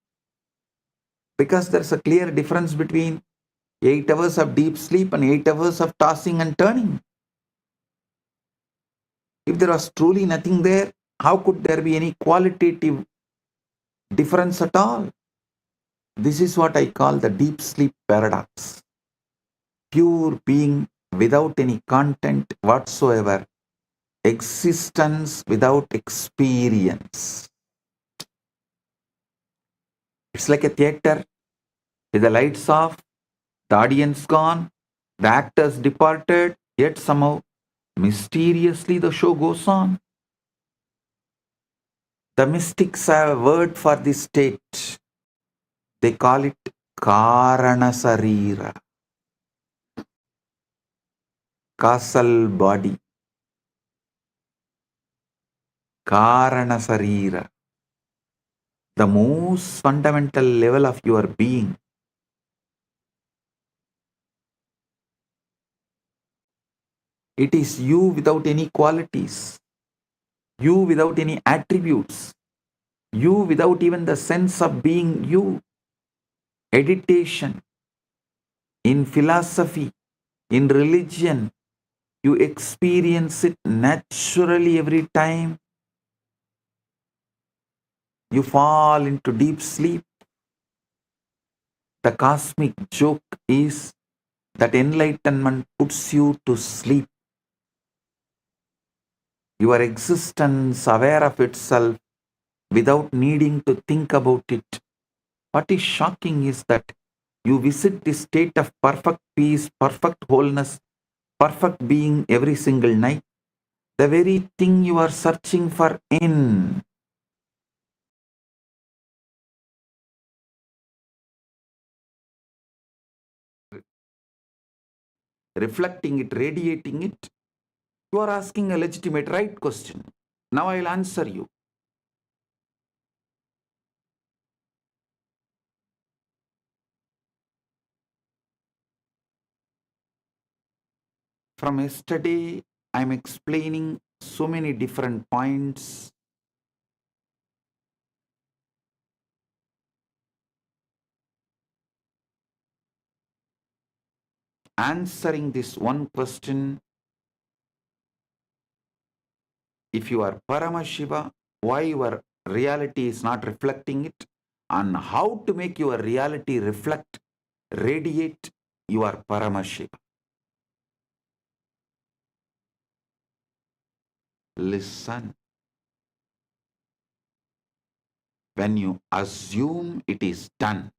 Because there's a clear difference between 8 hours of deep sleep and 8 hours of tossing and turning. If there was truly nothing there, how could there be any qualitative difference at all? This is what I call the deep sleep paradox. Pure being without any content whatsoever. Existence without experience. It's like a theater with the lights off, the audience gone, the actors departed, yet somehow mysteriously the show goes on. The mystics have a word for this state. They call it Karanasarira, causal body. Karanasarira, the most fundamental level of your being. It is you without any qualities, you without any attributes, You without even the sense of being you. Meditation, in philosophy, in religion, you experience it naturally every time you fall into deep sleep. The cosmic joke is that enlightenment puts you to sleep. Your existence aware of itself without needing to think about it. What is shocking is that you visit this state of perfect peace, perfect wholeness, perfect being every single night, the very thing you are searching for in. Reflecting it, radiating it, you are asking a legitimate right question. Now I'll answer you. From yesterday, I'm explaining so many different points. Answering this one question, if you are Paramashiva, why your reality is not reflecting it, and how to make your reality reflect, radiate your Paramashiva. Listen. When you assume it is done,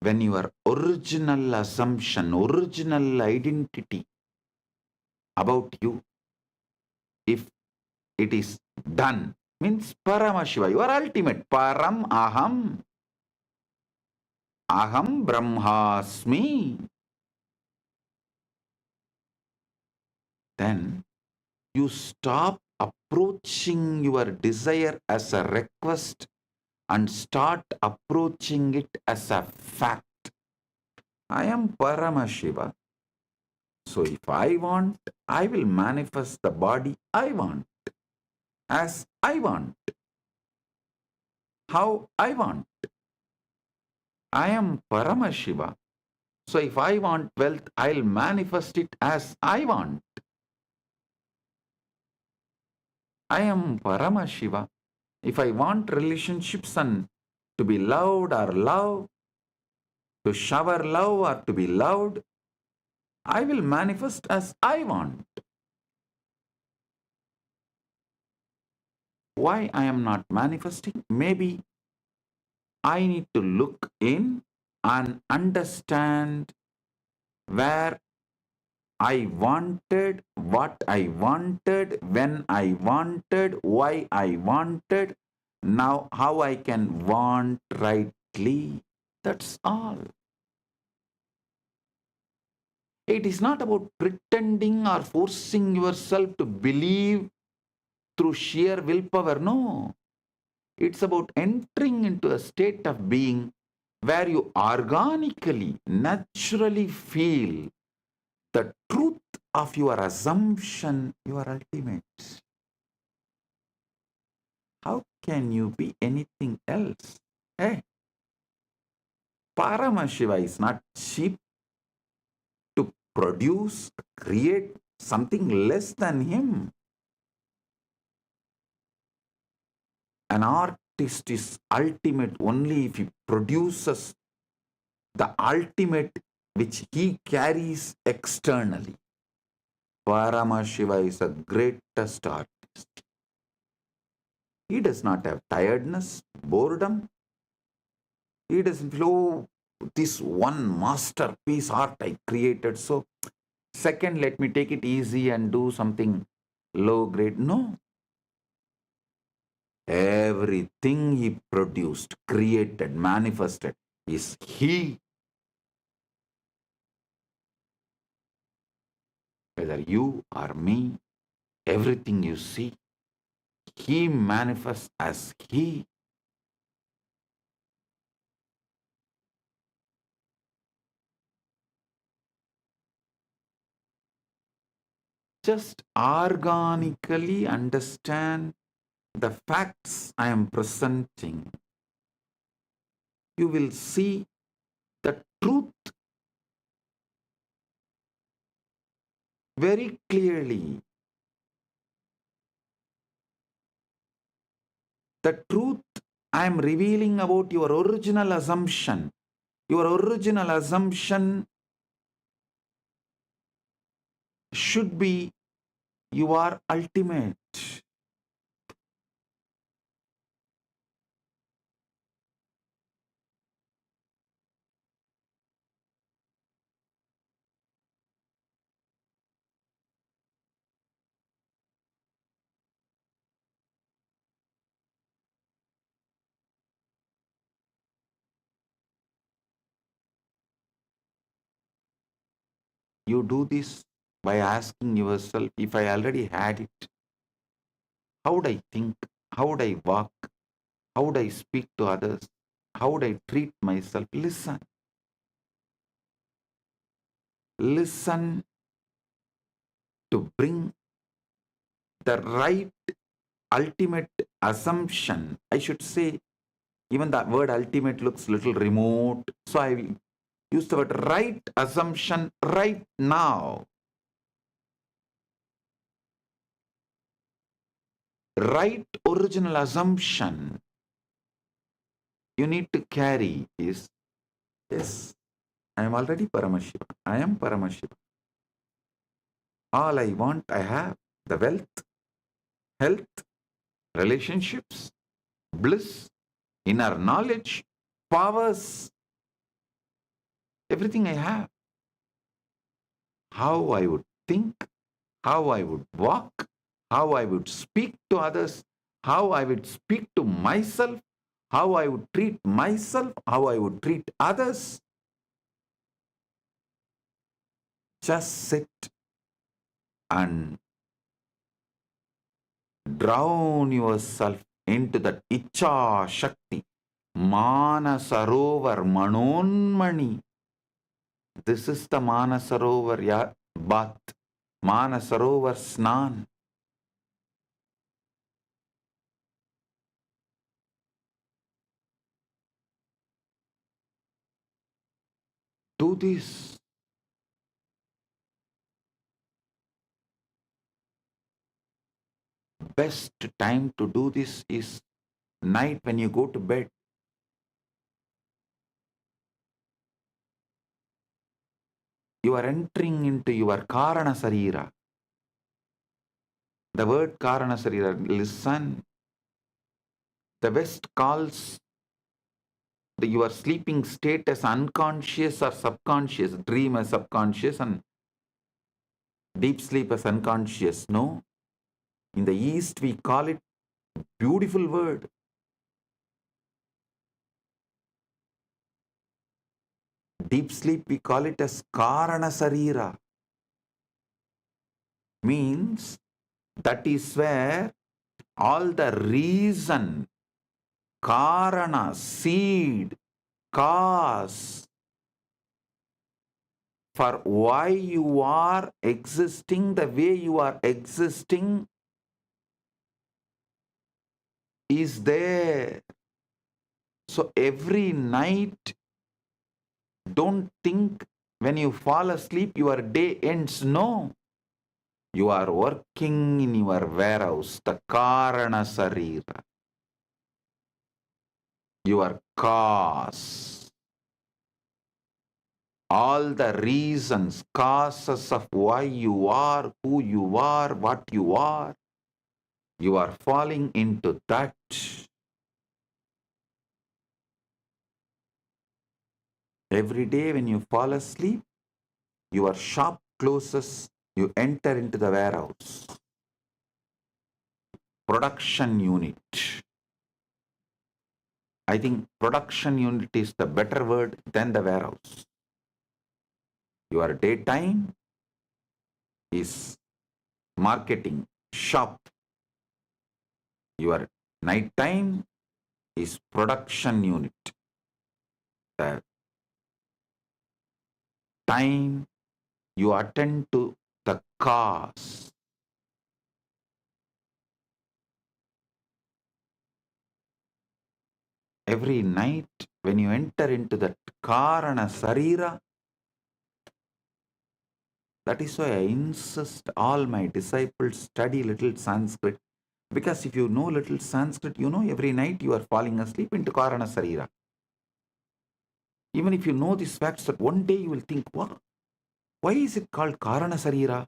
when your original assumption, original identity about you, if it is done, means Paramashiva, your ultimate Param Aham, Aham Brahmasmi, then you stop approaching your desire as a request and start approaching it as a fact. I am Paramashiva. So if I want, I will manifest the body I want, as I want, how I want. I am Paramashiva. So if I want wealth, I'll manifest it as I want. I am Paramashiva. If I want relationships and to be loved or love, to shower love or to be loved, I will manifest as I want. Why I am not manifesting? Maybe I need to look in and understand where I wanted, what I wanted, when I wanted, why I wanted, now how I can want rightly. That's all. It is not about pretending or forcing yourself to believe through sheer willpower. No. It's about entering into a state of being where you organically, naturally feel the truth of your assumption, your ultimate. How can you be anything else? Hey, Paramashiva is not cheap to produce, create something less than him. An artist is ultimate only if he produces the ultimate which he carries externally. Paramashiva is the greatest artist. He does not have tiredness, boredom. He doesn't feel, oh, this one masterpiece art I created. So, second, let me take it easy and do something low grade. No. Everything he produced, created, manifested is he. Whether you or me, everything you see, he manifests as he. Just organically understand the facts I am presenting, you will see the truth very clearly. The truth I am revealing about your original assumption. Your original assumption should be you are ultimate. You do this by asking yourself, if I already had it, how would I think? How would I walk? How would I speak to others? How would I treat myself? Listen. Listen to bring the right ultimate assumption. I should say, even the word ultimate looks little remote. So I will use the word right assumption right now. Right original assumption you need to carry is, yes, I am already Paramashiva. I am Paramashiva. All I want, I have. The wealth, health, relationships, bliss, inner knowledge, powers, everything I have. How I would think, how I would walk, how I would speak to others, how I would speak to myself, how I would treat myself, how I would treat others. Just sit and drown yourself into that Icha Shakti, Manasarovar Manonmani. This is the Manasarovar bath, Manasarovar Snan. Do this. Best time to do this is night when you go to bed. You are entering into your Karana Sarira. The word Karana Sarira, listen. The West calls your sleeping state as unconscious or subconscious, dream as subconscious and deep sleep as unconscious. No. In the East, we call it beautiful word. Deep sleep, we call it as Karana Sarira. Means that is where all the reason, Karana, seed, cause for why you are existing the way you are existing is there. So every night, don't think when you fall asleep your day ends. No. You are working in your warehouse, the Karana Sarira. Your cause. All the reasons, causes of why you are, who you are, what you are falling into that. Every day when you fall asleep, your shop closes, you enter into the warehouse. Production unit. I think production unit is the better word than the warehouse. Your daytime is marketing, shop. Your nighttime is production unit. The time you attend to the cause. Every night when you enter into that Karana Sarira, that is why I insist all my disciples study little Sanskrit. Because if you know little Sanskrit, you know every night you are falling asleep into Karana Sarira. Even if you know these facts, that one day you will think, what? Why is it called Karana Sarira?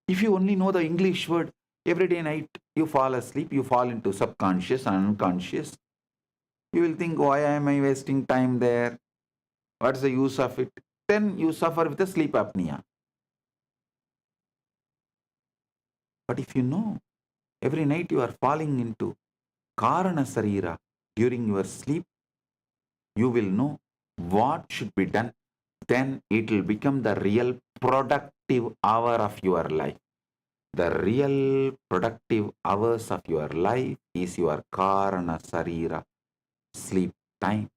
If you only know the English word, every day night you fall asleep, you fall into subconscious and unconscious. You will think, why am I wasting time there? What's the use of it? Then you suffer with the sleep apnea. But if you know, every night you are falling into Karana Sarira during your sleep, you will know what should be done. Then it will become the real productive hour of your life. The real productive hours of your life is your Karana Sarira sleep time.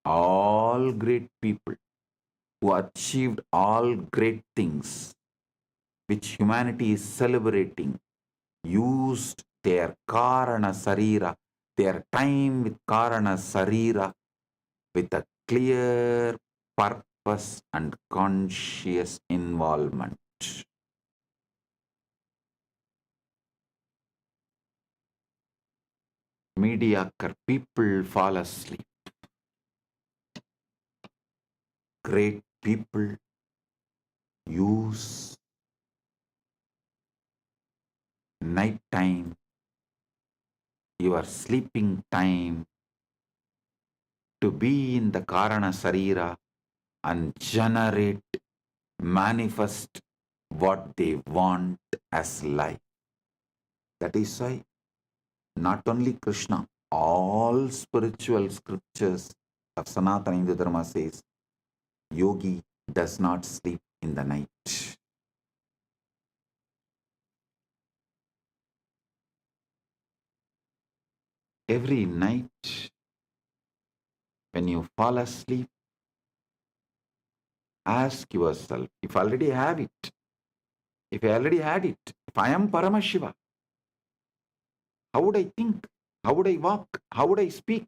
All great people who achieved all great things which humanity is celebrating used their Karana Sarira, their time with Karana Sarira, with a clear purpose and conscious involvement. Mediocre people fall asleep. Great people use night time, your sleeping time, to be in the Karana Sarira and generate, manifest what they want as life. That is why not only Krishna, all spiritual scriptures of Sanatana Hindu Dharma says, yogi does not sleep in the night. Every night when you fall asleep, ask yourself, if I already have it, if I already had it, if I am Paramashiva, how would I think? How would I walk? How would I speak?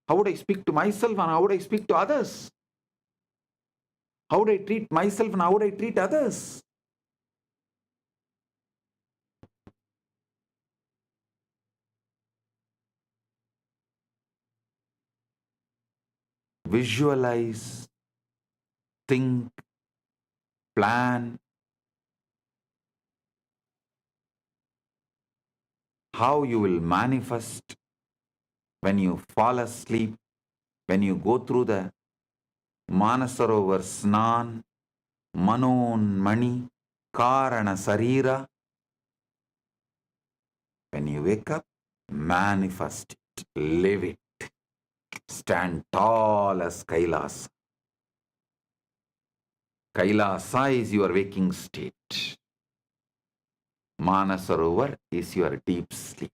How would I speak to myself and how would I speak to others? How would I treat myself and how would I treat others? Visualize, think, plan how you will manifest when you fall asleep, when you go through the Manasarovar Snan, Manon Mani, Karana Sarira. When you wake up, manifest it, live it, stand tall as Kailasa. Kailasa is your waking state. Manasarovar is your deep sleep.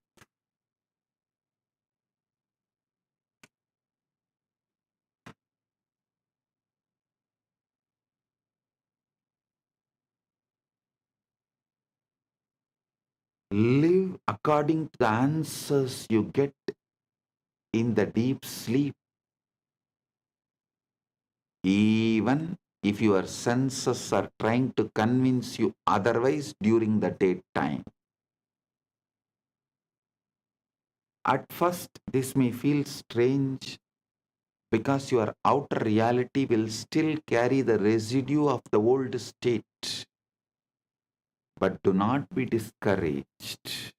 Live according to the answers you get in the deep sleep. Even if your senses are trying to convince you otherwise during the daytime. At first, this may feel strange because your outer reality will still carry the residue of the old state. But do not be discouraged.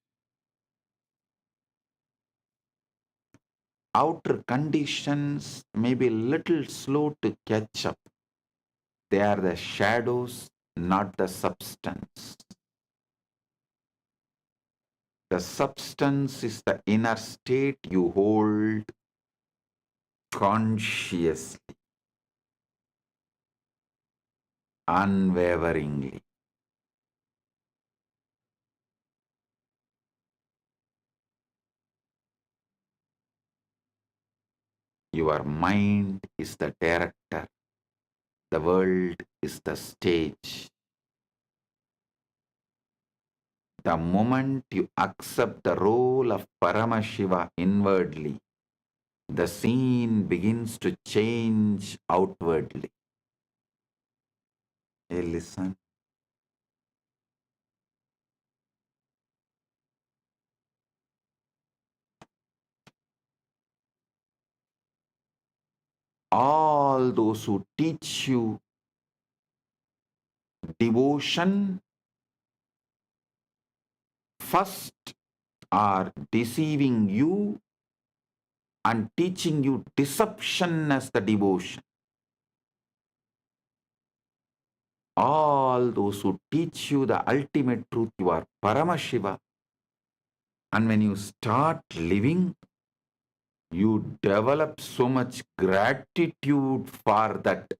Outer conditions may be little slow to catch up. They are the shadows, not the substance. The substance is the inner state you hold consciously, unwaveringly. Your mind is the director. The world is the stage. The moment you accept the role of Paramashiva inwardly, the scene begins to change outwardly. Hey, listen. All those who teach you devotion first are deceiving you and teaching you deception as the devotion. All those who teach you the ultimate truth, you are Paramashiva. And when you start living, you develop so much gratitude for that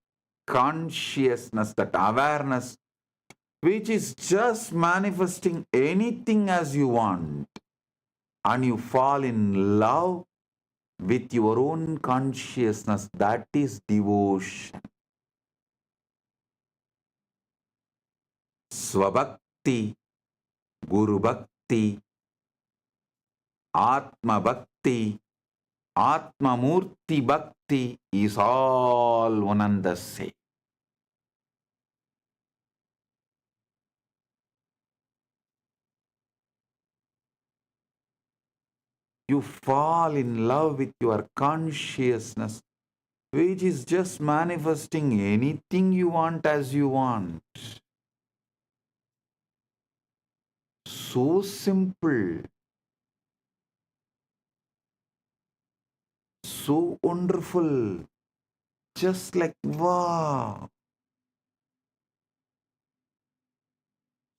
consciousness, that awareness, which is just manifesting anything as you want. And you fall in love with your own consciousness. That is devotion. Swabhakti, Guru Bhakti, Atma Bhakti, Atma Murti Bhakti is all one and the same. You fall in love with your consciousness, which is just manifesting anything you want as you want. So simple, so wonderful, just like wow.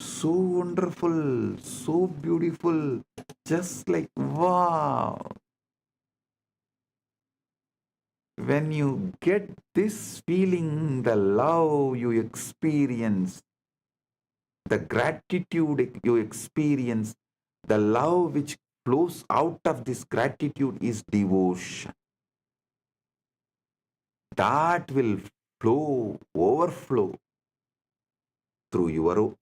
So wonderful, so beautiful, just like wow. When you get this feeling, the love you experience, the gratitude you experience, the love which flows out of this gratitude is devotion. That will flow, overflow through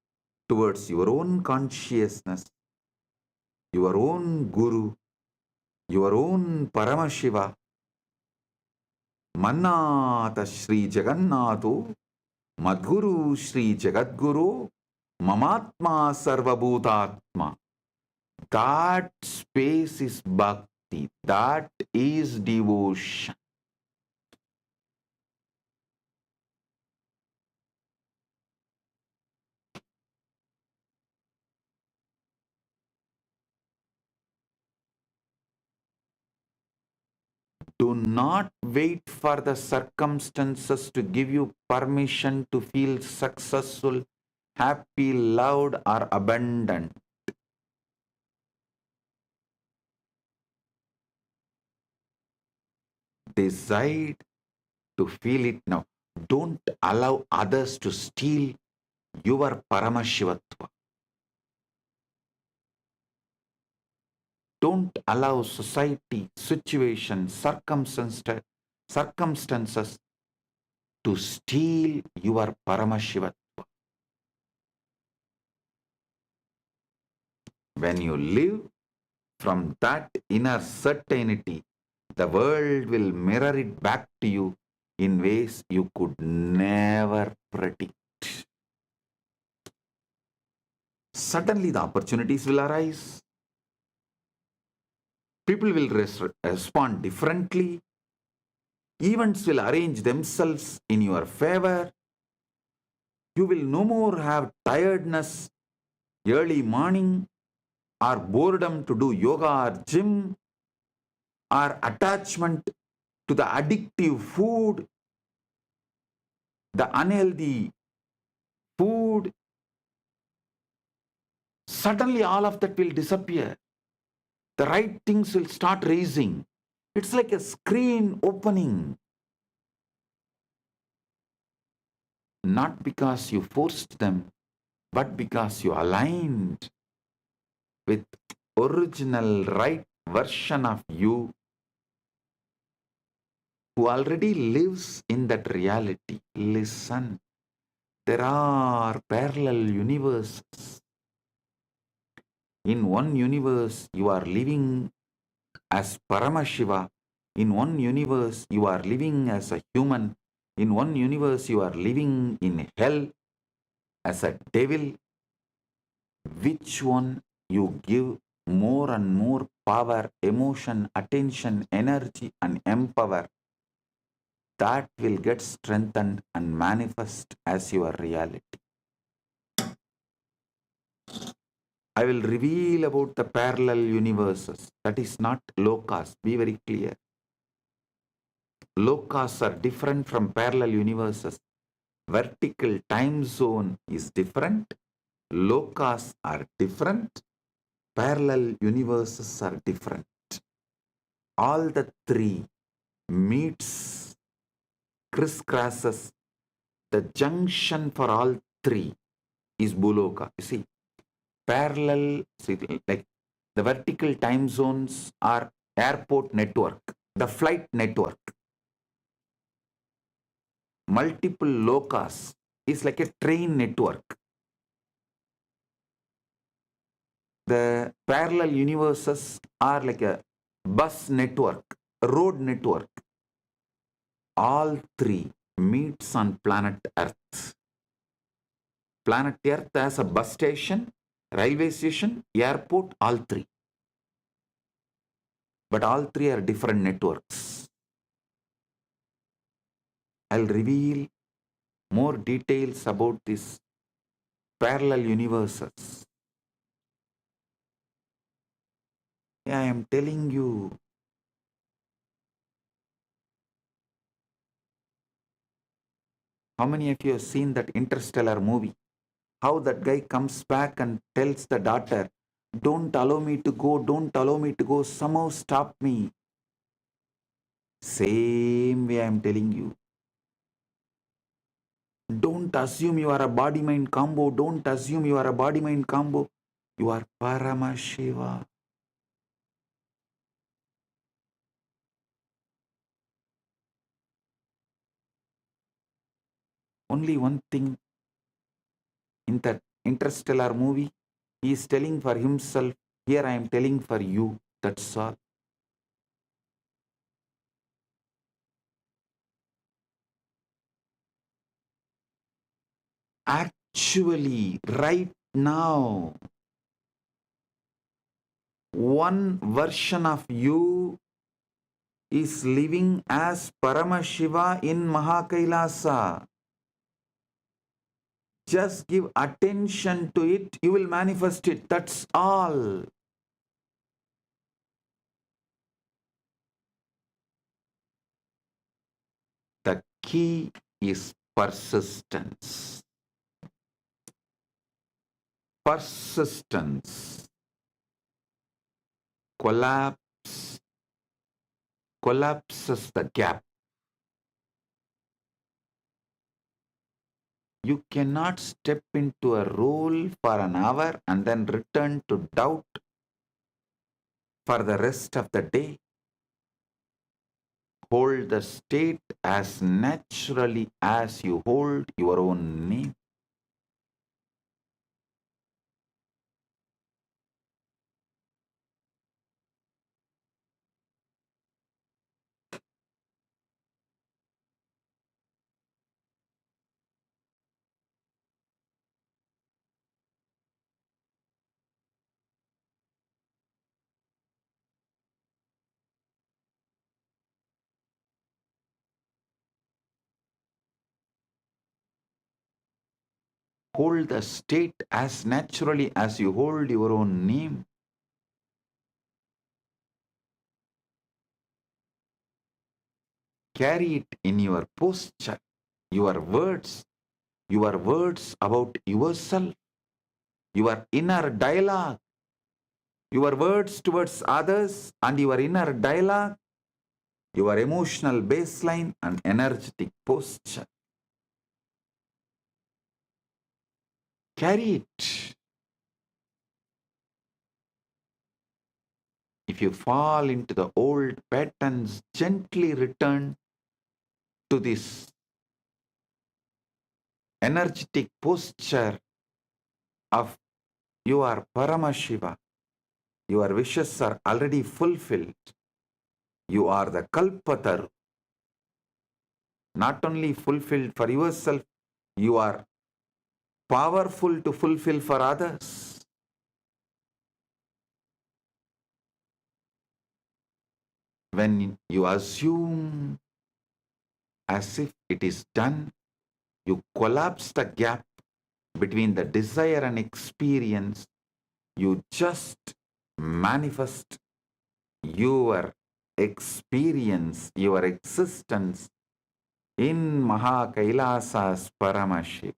towards your own consciousness, your own Guru, your own Paramashiva. Mannata Shri Jagannatho, Madguru Shri Jagadguru, Mamatma Sarvabhutatma. That space is bhakti. That is devotion. Do not wait for the circumstances to give you permission to feel successful, happy, loved, or abundant. Decide to feel it now. Don't allow others to steal your Paramashivatva. Don't allow society, situation, circumstances to steal your Paramashivatva. When you live from that inner certainty, the world will mirror it back to you in ways you could never predict. Suddenly the opportunities will arise. People will respond differently. Events will arrange themselves in your favor. You will no more have tiredness, early morning, or boredom to do yoga or gym, or attachment to the addictive food, the unhealthy food. Suddenly all of that will disappear. The right things will start raising. It's like a screen opening. Not because you forced them, but because you aligned with original right version of you who already lives in that reality. Listen, there are parallel universes. In one universe, you are living as Paramashiva. In one universe, you are living as a human. In one universe, you are living in hell as a devil. Which one you give more and more power, emotion, attention, energy, and empower, that will get strengthened and manifest as your reality. I will reveal about the parallel universes. That is not lokas. Be very clear. Lokas are different from parallel universes. Vertical time zone is different. Lokas are different. Parallel universes are different. All the three meets, crisscrosses. The junction for all three is Buloka. You see, parallel, see, like the vertical time zones are airport network, the flight network. Multiple lokas is like a train network. The parallel universes are like a bus network, road network. All three meets on planet Earth. Planet Earth has a bus station, railway station, airport, all three. But all three are different networks. I'll reveal more details about these parallel universes. I am telling you, how many of you have seen that Interstellar movie? How that guy comes back and tells the daughter, don't allow me to go, don't allow me to go, somehow stop me. Same way I am telling you. Don't assume you are a body-mind combo. Don't assume you are a body-mind combo. You are Paramashiva. Only one thing in that Interstellar movie, he is telling for himself. Here I am telling for you. That's all. Actually, right now, one version of you is living as Paramashiva in Maha Kailasa. Just give attention to it, you will manifest it. That's all. The key is persistence. Persistence. Collapses the gap. You cannot step into a role for an hour and then return to doubt for the rest of the day. Hold the state as naturally as you hold your own name. Hold the state as naturally as you hold your own name. Carry it in your posture, your words about yourself, your inner dialogue, your words towards others and your inner dialogue, your emotional baseline and energetic posture. Carry it. If you fall into the old patterns, gently return to this energetic posture of you are Paramashiva. Your wishes are already fulfilled. You are the Kalpataru. Not only fulfilled for yourself, you are powerful to fulfill for others. When you assume as if it is done, you collapse the gap between the desire and experience. You just manifest your experience, your existence in Maha Kailasa's Paramashiva.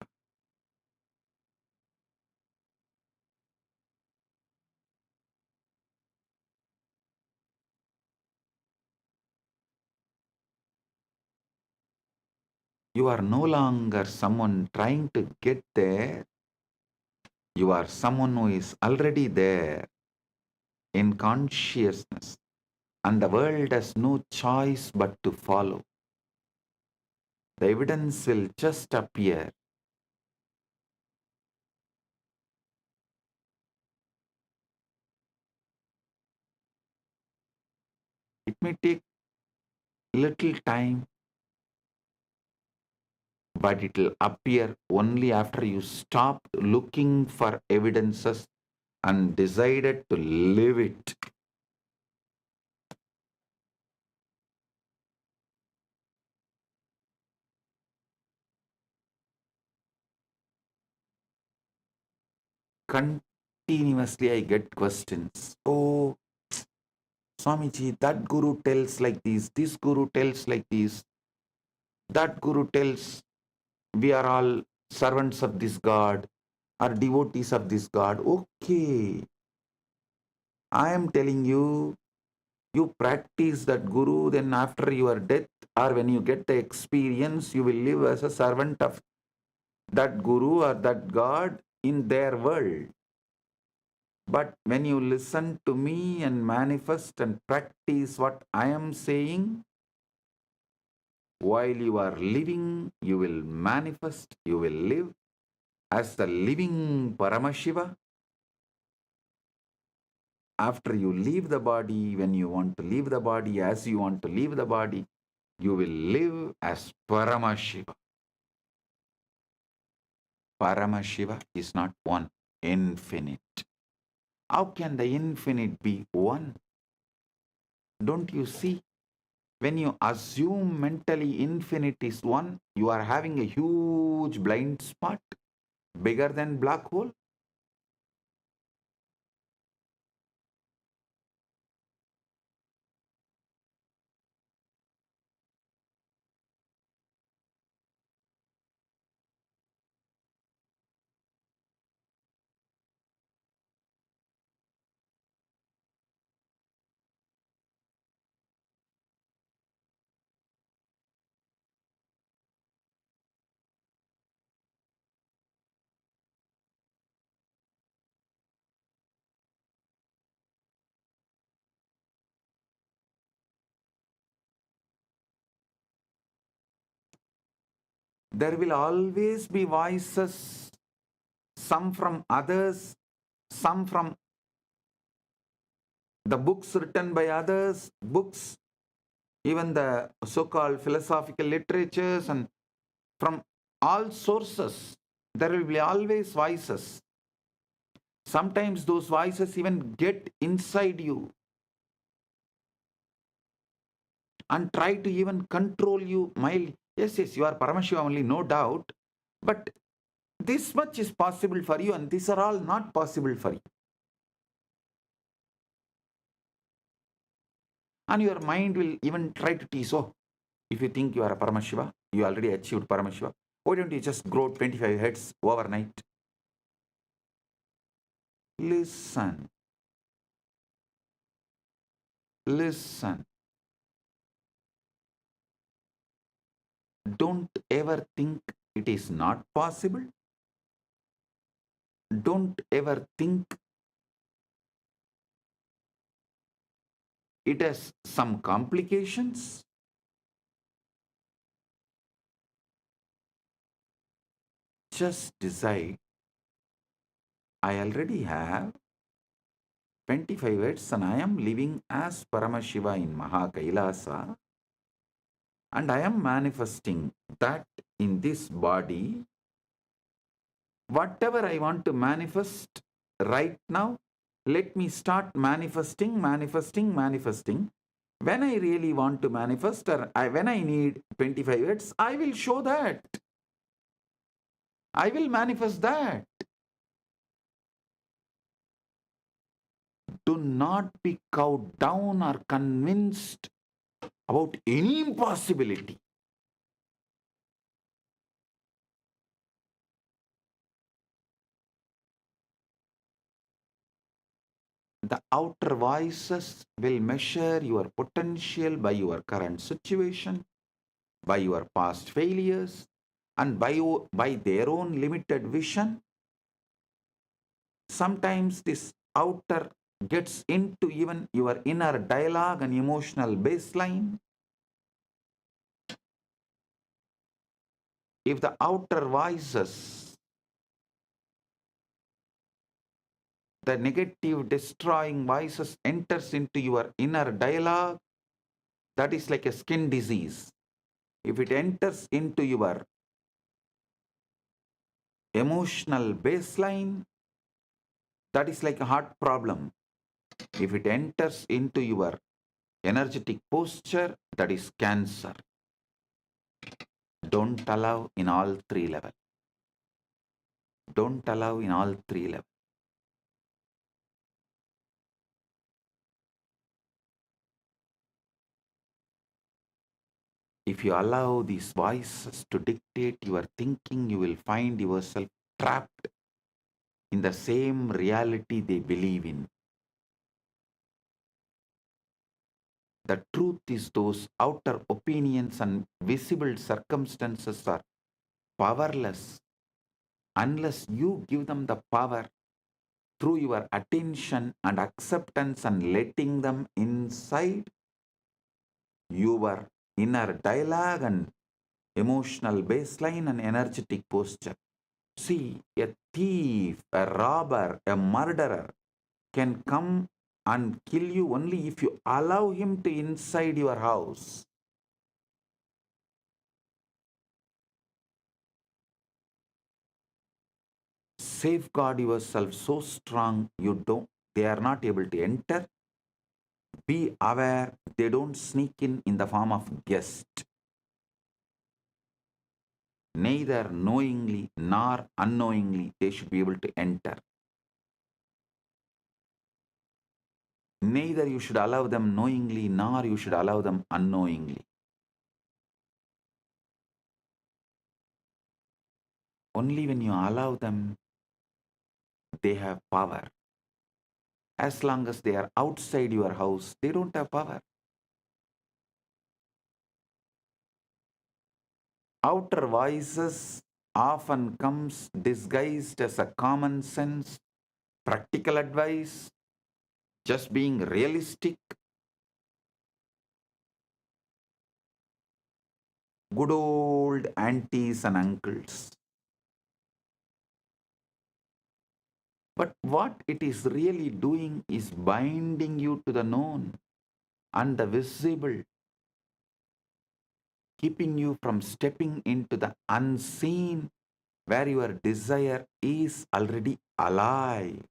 You are no longer someone trying to get there. You are someone who is already there in consciousness, and the world has no choice but to follow. The evidence will just appear. It may take little time, but it will appear only after you stop looking for evidences and decided to live it. Continuously I get questions. Oh, Swamiji, that guru tells like this guru tells like this, that guru tells we are all servants of this God, are devotees of this God. Okay, I am telling you, you practice that guru, then after your death or when you get the experience, you will live as a servant of that guru or that God in their world. But when you listen to me and manifest and practice what I am saying, while you are living, you will manifest, you will live as the living Paramashiva. After you leave the body, when you want to leave the body, as you want to leave the body, you will live as Paramashiva. Paramashiva is not one, infinite. How can the infinite be one? Don't you see? When you assume mentally infinite is one, you are having a huge blind spot, bigger than black hole. There will always be voices, some from others, some from the books written by others, books, even the so-called philosophical literatures, and from all sources. There will be always voices. Sometimes those voices even get inside you and try to even control you mildly. Yes, yes, you are Paramashiva only, no doubt. But this much is possible for you, and these are all not possible for you. And your mind will even try to tease, oh, if you think you are a Paramashiva, you already achieved Paramashiva, why don't you just grow 25 heads overnight? Listen. Listen. Don't ever think it is not possible. Don't ever think it has some complications. Just decide, I already have, 25 words and I am living as Paramashiva in Maha Kailasa and I am manifesting that in this body, whatever I want to manifest right now, let me start manifesting. When I really want to manifest or when I need 25 words, I will show that. I will manifest that. Do not be cowed down or convinced about any impossibility. The outer voices will measure your potential by your current situation, by your past failures, and by their own limited vision. Sometimes this outer gets into even your inner dialogue and emotional baseline. If the outer voices, the negative destroying voices enters into your inner dialogue, that is like a skin disease. If it enters into your emotional baseline, that is like a heart problem. If it enters into your energetic posture, that is cancer. Don't allow in all three levels. Don't allow in all three levels. If you allow these voices to dictate your thinking, you will find yourself trapped in the same reality they believe in. The truth is those outer opinions and visible circumstances are powerless unless you give them the power through your attention and acceptance and letting them inside your inner dialogue and emotional baseline and energetic posture. See, a thief, a robber, a murderer can come and kill you only if you allow him to inside your house. Safeguard yourself so strong they are not able to enter. Be aware they don't sneak in the form of guest. Neither knowingly nor unknowingly they should be able to enter. Neither you should allow them knowingly nor you should allow them unknowingly. Only when you allow them, they have power. As long as they are outside your house, they don't have power. Outer voices often comes disguised as a common sense, practical advice, just being realistic, good old aunties and uncles. But what it is really doing is binding you to the known and the visible, keeping you from stepping into the unseen where your desire is already alive,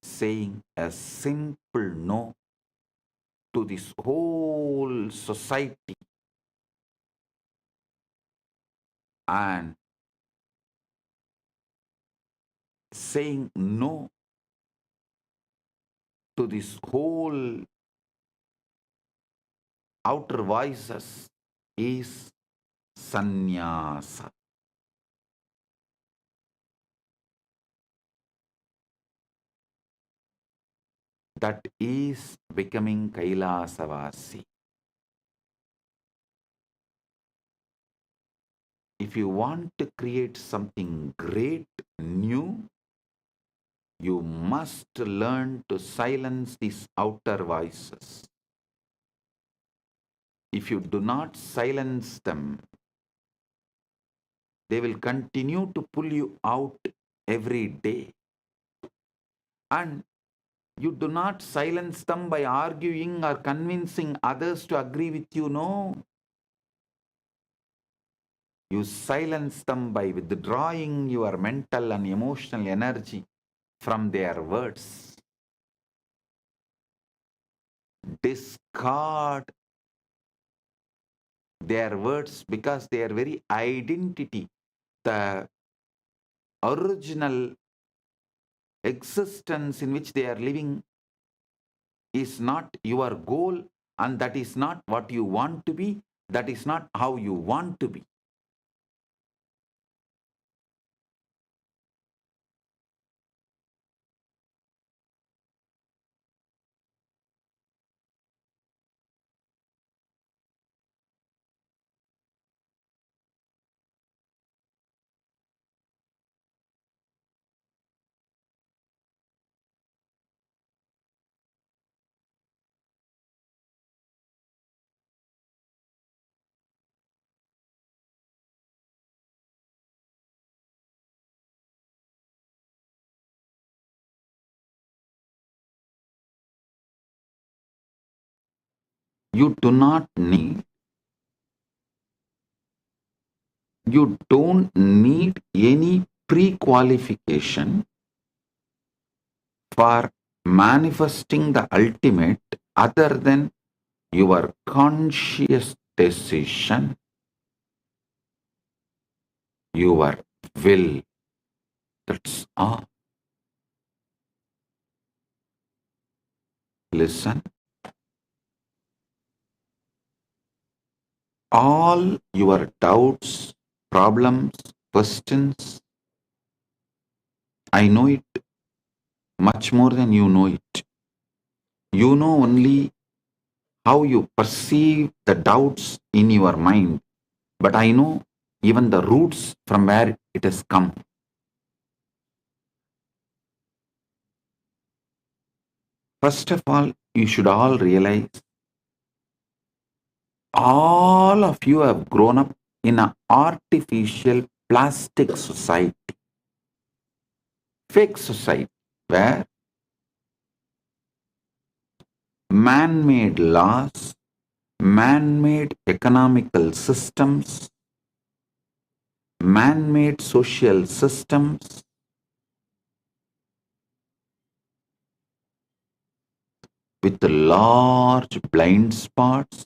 saying a simple no to this whole society and saying no to this whole outer voices is sannyasa. That is becoming Kailasavasi. If you want to create something great, new, you must learn to silence these outer voices. If you do not silence them, they will continue to pull you out every day. And You do not silence them by arguing or convincing others to agree with you, no. You silence them by withdrawing your mental and emotional energy from their words. Discard their words because their very identity, the original existence in which they are living, is not your goal, and that is not what you want to be. That is not how you want to be. You do not need, you don't need any pre-qualification for manifesting the ultimate other than your conscious decision, your will. That's all. Listen. All your doubts, problems, questions, I know it much more than you know it. You know only how you perceive the doubts in your mind, but I know even the roots from where it has come. First of all, you should all realize all of you have grown up in an artificial plastic society, fake society, where man-made laws, man-made economical systems, man-made social systems, with large blind spots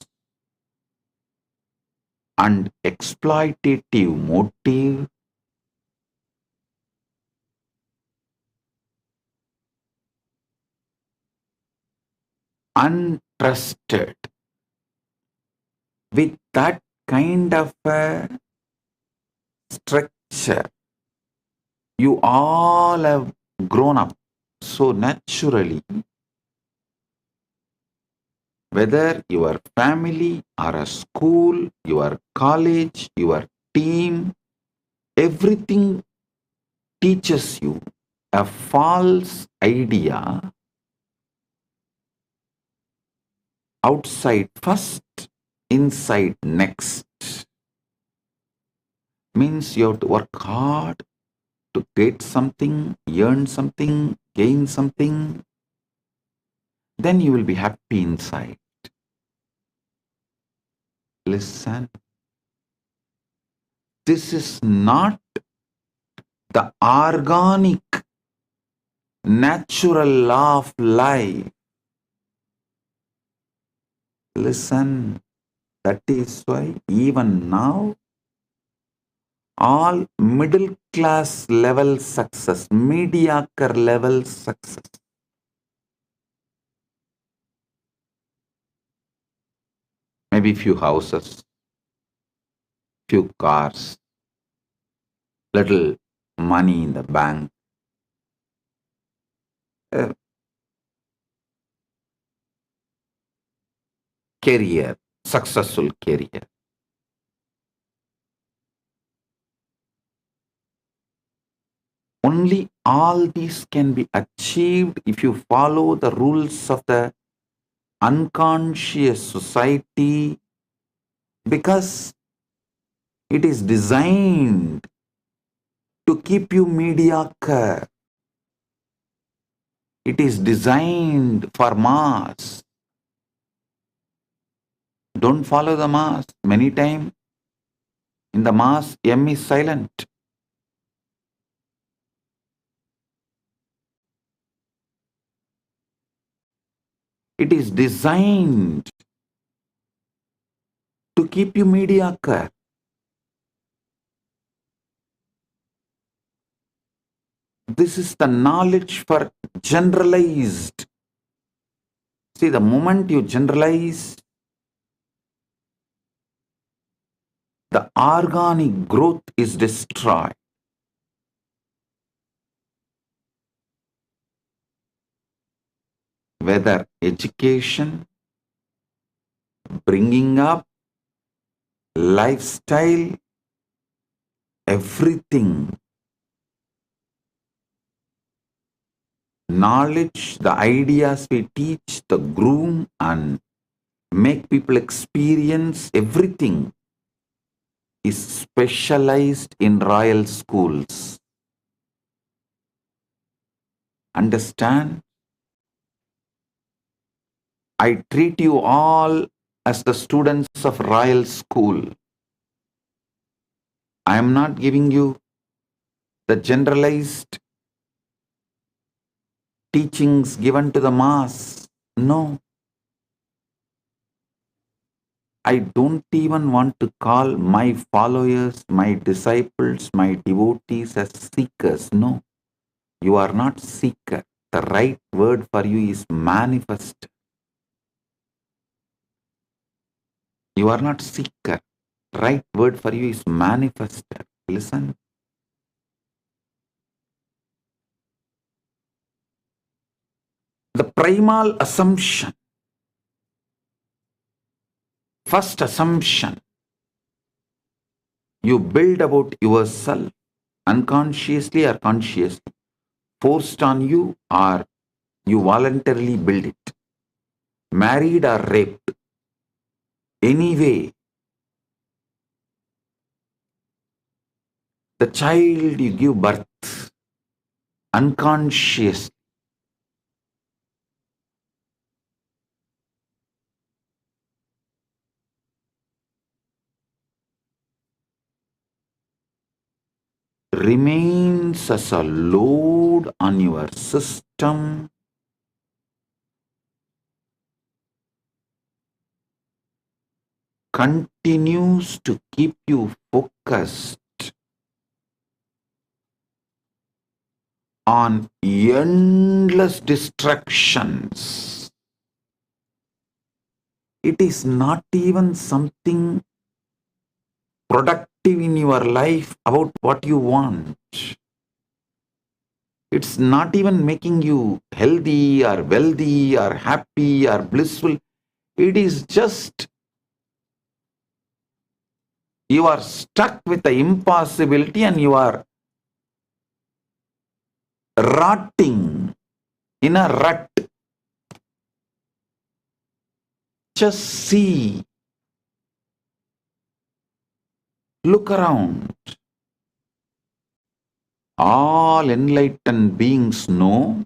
and exploitative motive, untrusted. With that kind of a structure, you all have grown up so naturally. Whether your family or a school, your college, your team, everything teaches you a false idea. Outside first, inside next. Means you have to work hard to get something, earn something, gain something. Then you will be happy inside. Listen. This is not the organic, natural law of life. Listen. That is why even now, all middle class level success, mediocre level success, maybe few houses, few cars, little money in the bank, career, successful career. Only all these can be achieved if you follow the rules of the unconscious society, because it is designed to keep you mediocre. It is designed for mass. Don't follow the mass. Many times in the mass, M is silent. It is designed to keep you mediocre. This is the knowledge for generalized. See, the moment you generalize, the organic growth is destroyed. Whether education, bringing up, lifestyle, everything. Knowledge, the ideas we teach, the groom and make people experience, everything is specialized in royal schools. Understand? I treat you all as the students of royal school. I am not giving you the generalized teachings given to the mass. No. I don't even want to call my followers, my disciples, my devotees as seekers. No. You are not seeker. The right word for you is manifest. You are not seeker. Right word for you is manifester. Listen. The primal assumption, first assumption you build about yourself, unconsciously or consciously, forced on you or you voluntarily build it, married or raped, anyway, the child you give birth, unconsciously, remains as a load on your system, continues to keep you focused on endless distractions. It is not even something productive in your life about what you want. It's not even making you healthy or wealthy or happy or blissful. It is just you are stuck with the impossibility and you are rotting in a rut. Just see, look around. All enlightened beings know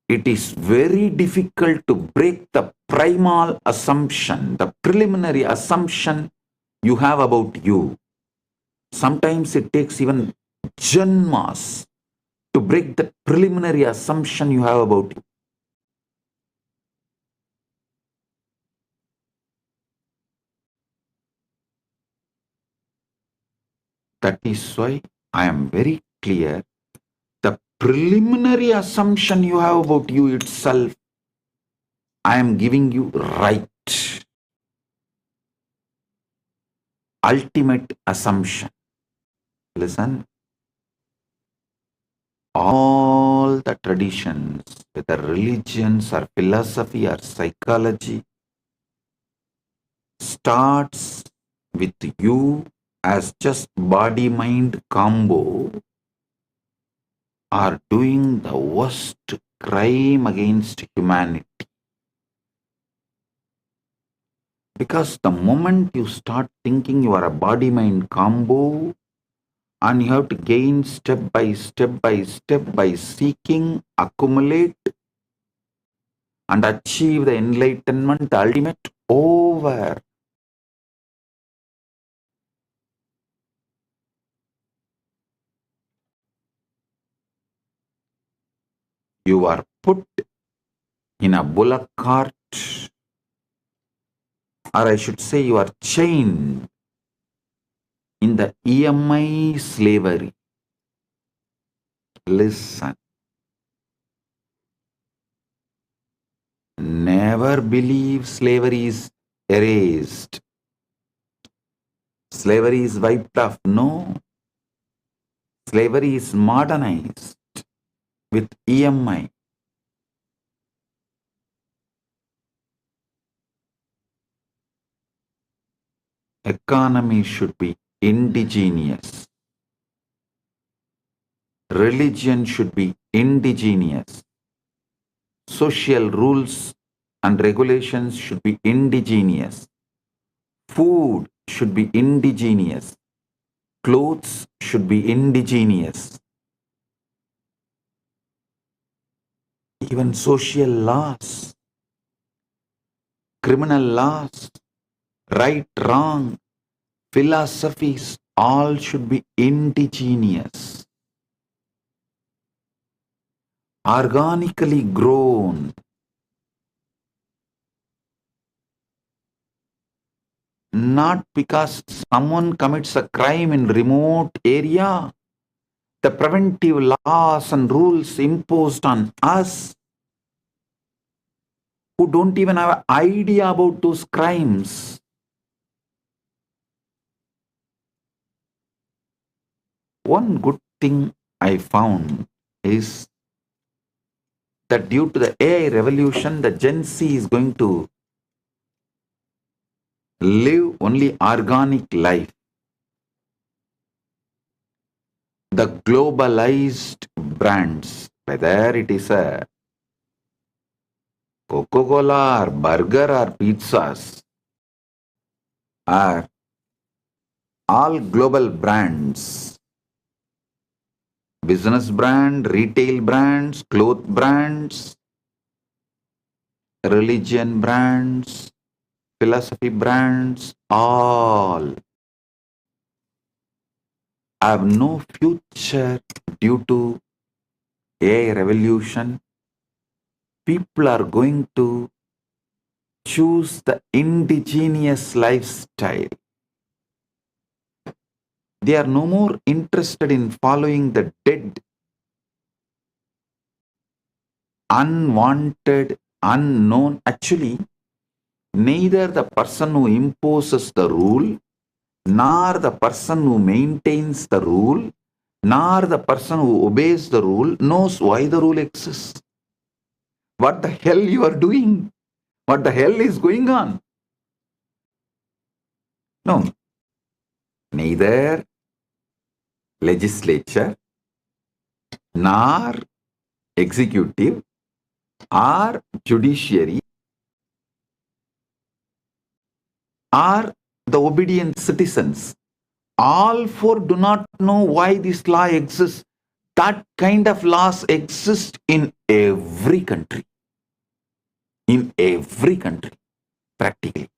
it is very difficult to break the primal assumption, the preliminary assumption you have about you. Sometimes it takes even janmas to break the preliminary assumption you have about you. That is why I am very clear. The preliminary assumption you have about you itself, I am giving you right. Ultimate assumption. Listen. All the traditions, whether religions or philosophy or psychology, starts with you as just body-mind combo are doing the worst crime against humanity. Because the moment you start thinking you are a body-mind combo And you have to gain step by step by seeking, accumulate, and achieve the enlightenment, the ultimate over. You are put in a bullock cart, or I should say you are chained in the EMI slavery. Listen. Never believe slavery is erased. Slavery is wiped off. No. Slavery is modernized with EMI. Economy should be indigenous. Religion should be indigenous. Social rules and regulations should be indigenous. Food should be indigenous. Clothes should be indigenous. Even social laws, criminal laws, right, wrong, philosophies, all should be indigenous. Organically grown. Not because someone commits a crime in remote area. The preventive laws and rules imposed on us who don't even have an idea about those crimes. One good thing I found is that due to the AI revolution, the Gen Z is going to live only organic life. The globalized brands, whether it is a Coca-Cola or burger or pizzas, are all global brands. Business brand, retail brands, cloth brands, religion brands, philosophy brands, all have no future due to AI revolution. People are going to choose the indigenous lifestyle. They are no more interested in following the dead, unwanted, unknown. Actually, neither the person who imposes the rule, nor the person who maintains the rule, nor the person who obeys the rule knows why the rule exists. What the hell you are doing? What the hell is going on? No. Neither legislature, nor executive, or judiciary, or the obedient citizens. All four do not know why this law exists. That kind of laws exist in every country. In every country, practically.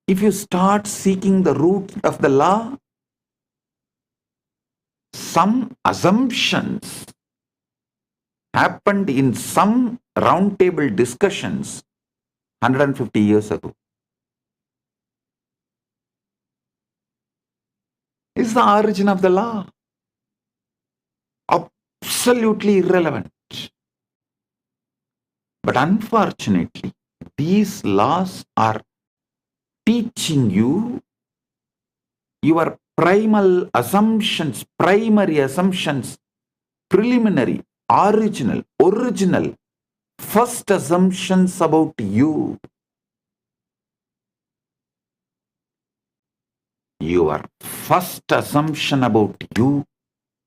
If you start seeking the root of the law, some assumptions happened in some roundtable discussions 150 years ago. Is the origin of the law absolutely irrelevant? But unfortunately, these laws are teaching you your primal assumptions, primary assumptions, preliminary, original, first assumptions about you. Your first assumption about you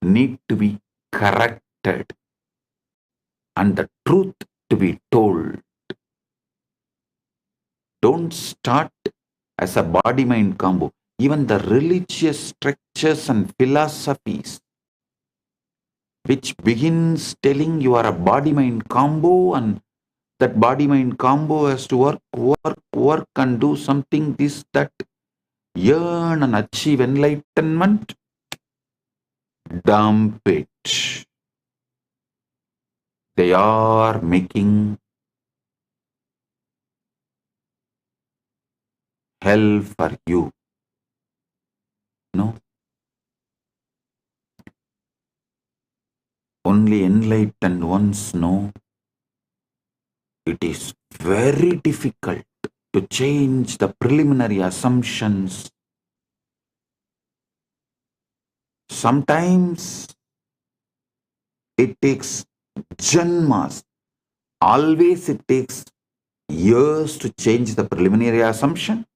need to be corrected and the truth to be told. Don't start as a body-mind combo. Even the religious structures and philosophies which begins telling you are a body-mind combo and that body-mind combo has to work and do something, this, that, yearn and achieve enlightenment, dump it. They are making hell for you. No. Only enlightened ones know it is very difficult to change the preliminary assumptions. Sometimes it takes janmas. Always it takes years to change the preliminary assumption.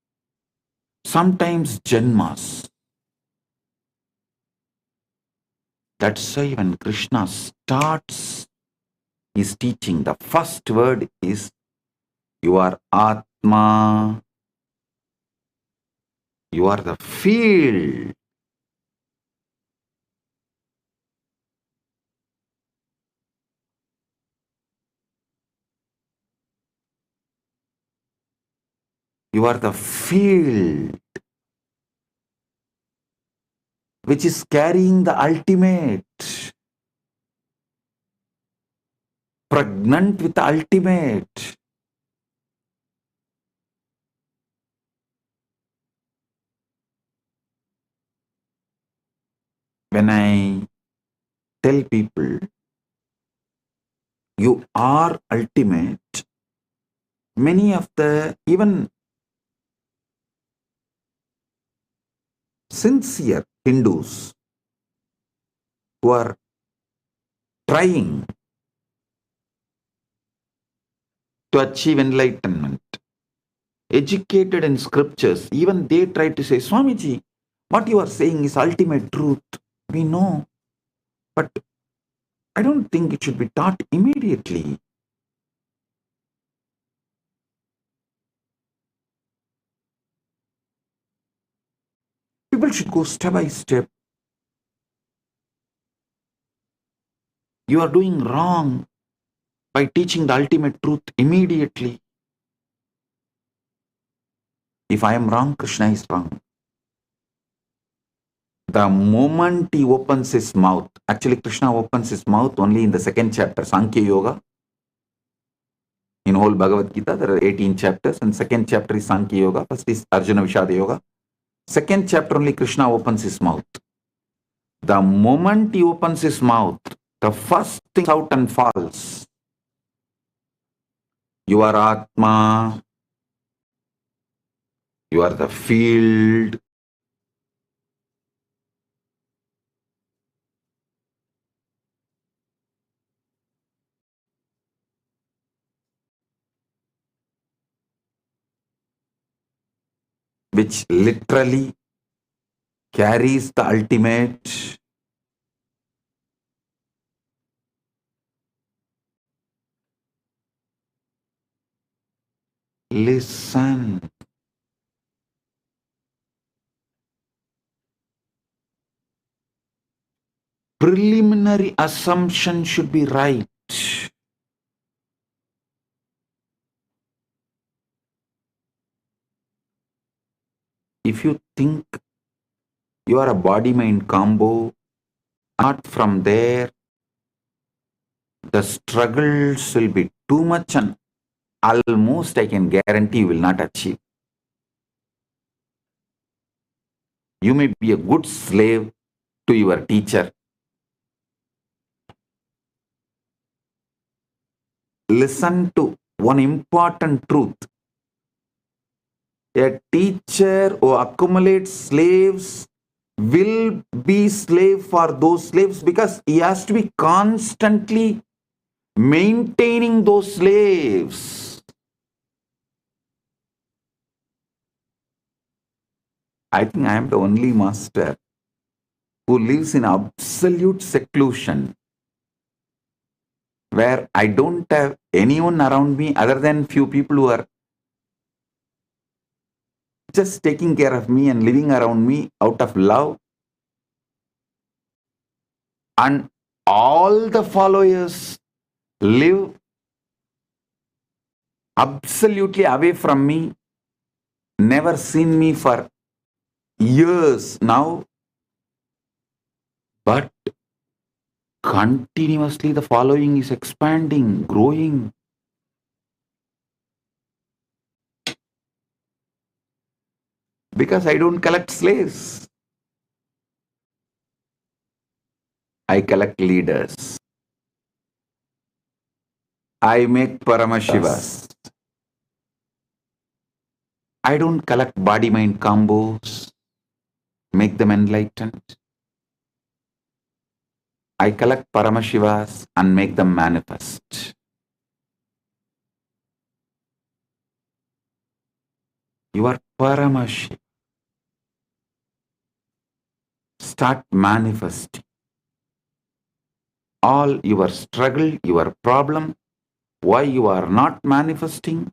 Sometimes janmas. That's why when Krishna starts his teaching, the first word is, you are Atma, you are the field. You are the field which is carrying the ultimate, pregnant with the ultimate. When I tell people, you are ultimate, many of the even sincere Hindus who are trying to achieve enlightenment, educated in scriptures, even they try to say, Swamiji, what you are saying is ultimate truth. We know, but I don't think it should be taught immediately. People should go step by step. You are doing wrong by teaching the ultimate truth immediately. If I am wrong, Krishna is wrong. The moment he opens his mouth, actually Krishna opens his mouth only in the second chapter, Sankhya Yoga. In whole Bhagavad Gita, there are 18 chapters, and second chapter is Sankhya Yoga. First is Arjuna Vishada Yoga. Second chapter only Krishna opens his mouth. The moment he opens his mouth, the first thing out and falls. You are Atma. You are the field. Which literally carries the ultimate. Listen. Preliminary assumption should be right. If you think you are a body-mind combo, not from there, the struggles will be too much and almost I can guarantee you will not achieve. You may be a good slave to your teacher. Listen to one important truth. A teacher who accumulates slaves will be slave for those slaves because he has to be constantly maintaining those slaves. I think I am the only master who lives in absolute seclusion, where I don't have anyone around me other than few people who are just taking care of me and living around me out of love. And all the followers live absolutely away from me, never seen me for years now, but continuously the following is expanding, growing. Because I don't collect slaves. I collect leaders. I make Paramashivas. I don't collect body-mind combos, make them enlightened. I collect Paramashivas and make them manifest. You are Paramashiva. Start manifesting. All your struggle, your problem, why you are not manifesting,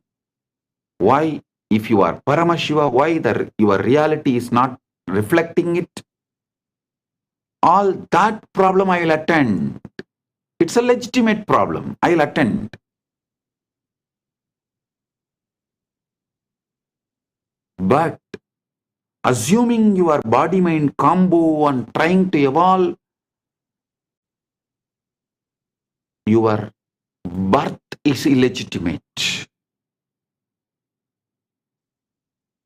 why if you are Paramashiva, why your reality is not reflecting it, all that problem I will attend. It's a legitimate problem. I'll attend. But assuming your body-mind combo and trying to evolve, your birth is illegitimate.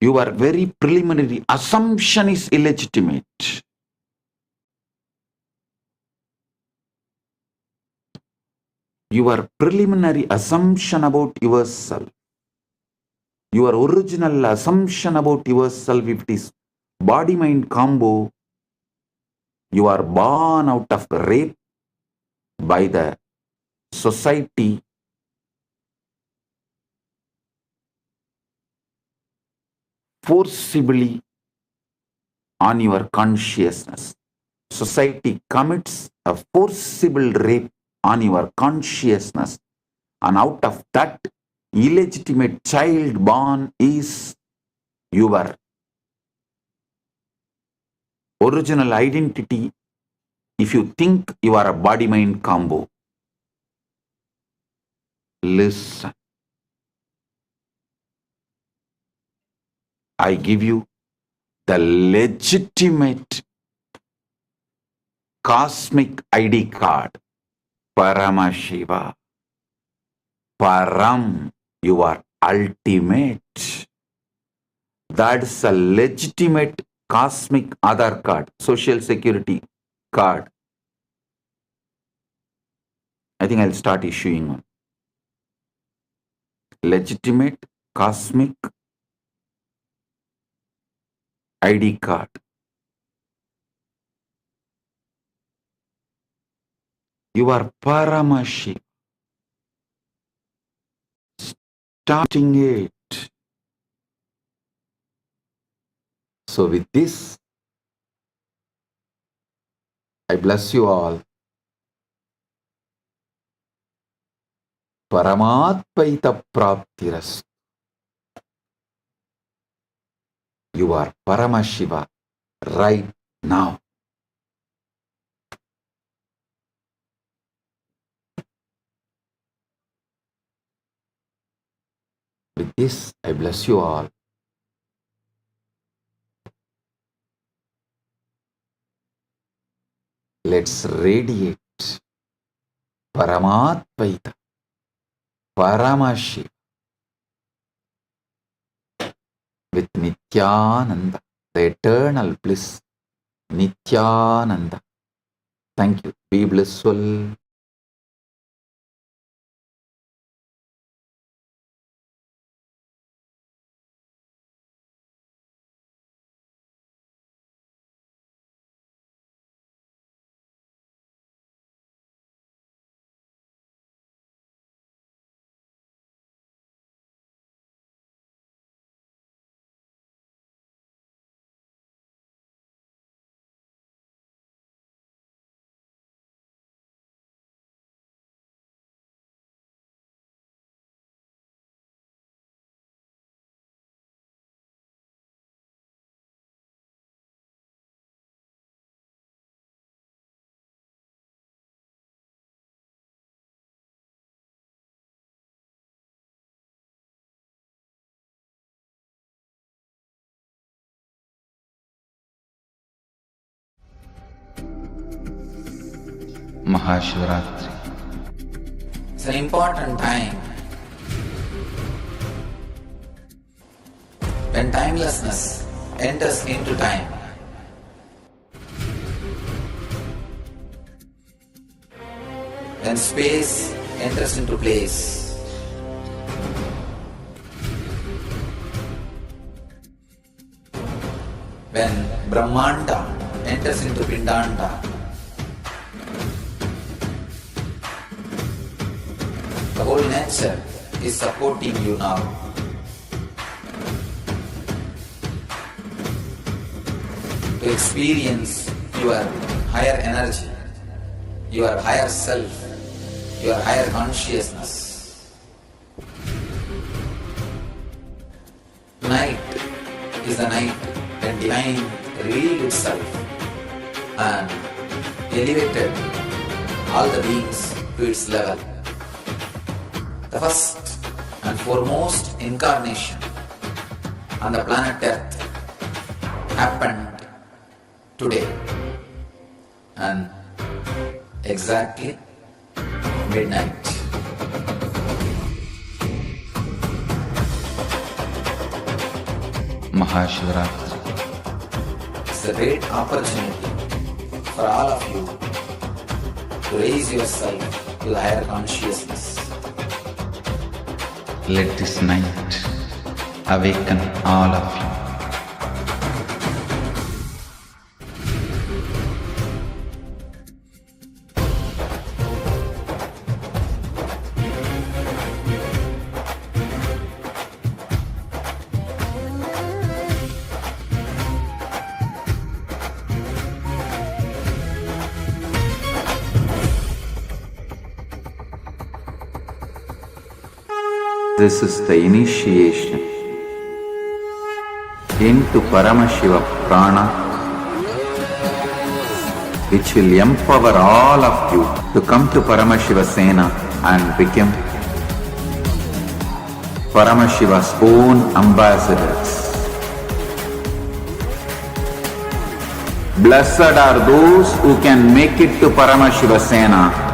Your very preliminary assumption is illegitimate. Your preliminary assumption about yourself, your original assumption about yourself, if it is body-mind combo, you are born out of rape by the society, forcibly on your consciousness. Society commits a forcible rape on your consciousness, and out of that illegitimate child born is your original identity. If you think you are a body-mind combo, listen. I give you the legitimate cosmic ID card, Paramashiva. Param, you are ultimate. That's a legitimate cosmic Aadhaar card, social security card. I think I'll start issuing one. Legitimate cosmic ID card. You are Paramashiva. Starting it. So with this, I bless you all. Paramatpaita Praptiras. You are Paramashiva right now. With this, I bless you all. Let's radiate Paramatpaita, Paramashiva with Nithyananda, the eternal bliss, Nithyananda. Thank you. Be blissful. Maha Shivaratri. It's an important time when timelessness enters into time. When space enters into place. When Brahmanda enters into Pindanda. The whole nature is supporting you now. To experience your higher energy, your higher self, your higher consciousness. Night is the night when divine revealed itself and elevated all the beings to its level. The first and foremost incarnation on the planet Earth happened today and exactly midnight. Maha Shivaratri. It's a great opportunity for all of you to raise yourself to the higher consciousness. Let this night awaken all of you. This is the initiation into Paramashiva Prana, which will empower all of you to come to Paramashiva Sena and become Paramashiva's own ambassadors. Blessed are those who can make it to Paramashiva Sena.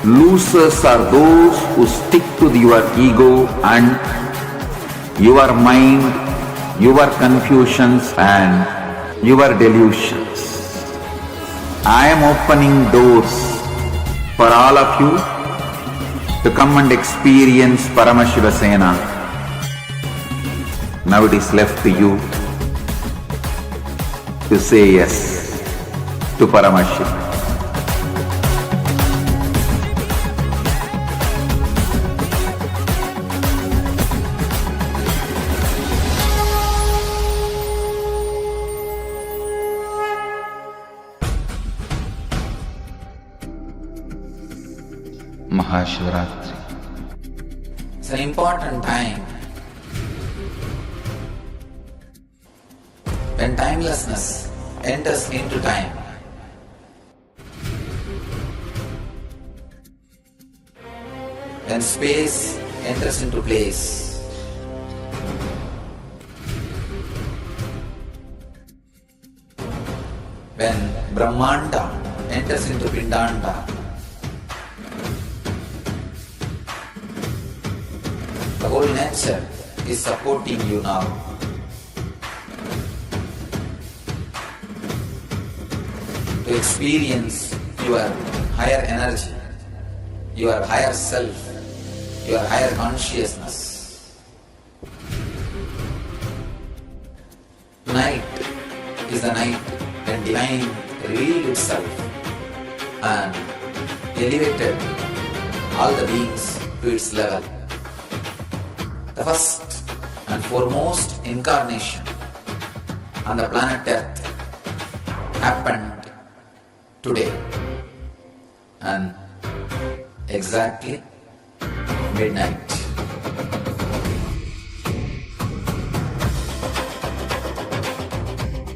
Losers are those who stick to your ego and your mind, your confusions and your delusions. I am opening doors for all of you to come and experience Paramashiva Sena. Now it is left to you to say yes to Paramashiva. Maha Shivaratri. It's an important time when timelessness enters into time. When space enters into place. When Brahmanda enters into Pindanda. The whole nature is supporting you now. To experience your higher energy, your higher self, your higher consciousness. Night is the night when divine revealed itself and elevated all the beings to its level. The first and foremost incarnation on the planet Earth happened today and exactly midnight.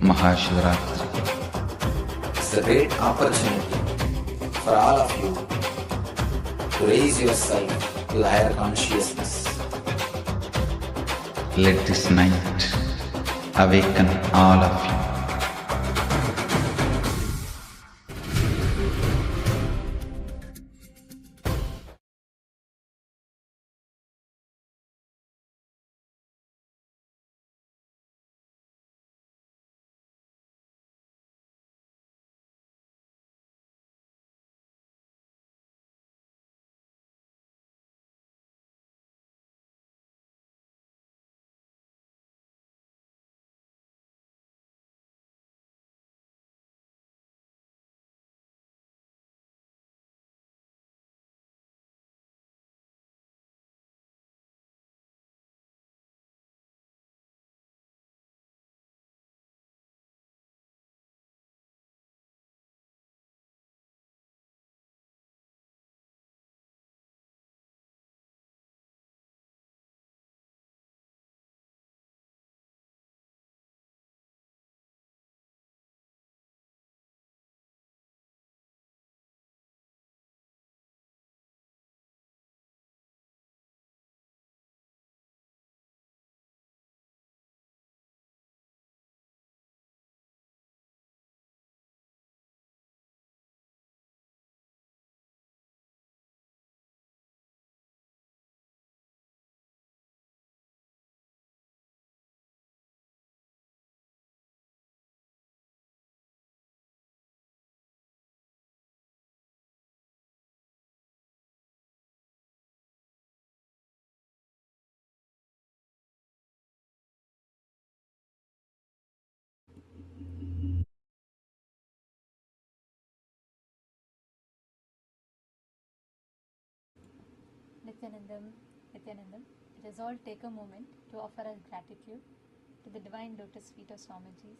Maha Shivaratri. It's a great opportunity for all of you to raise yourself to the higher consciousness. Let this night awaken all of you. Nithyanandam, Nithyanandam, let us all take a moment to offer our gratitude to the divine lotus feet of Swamiji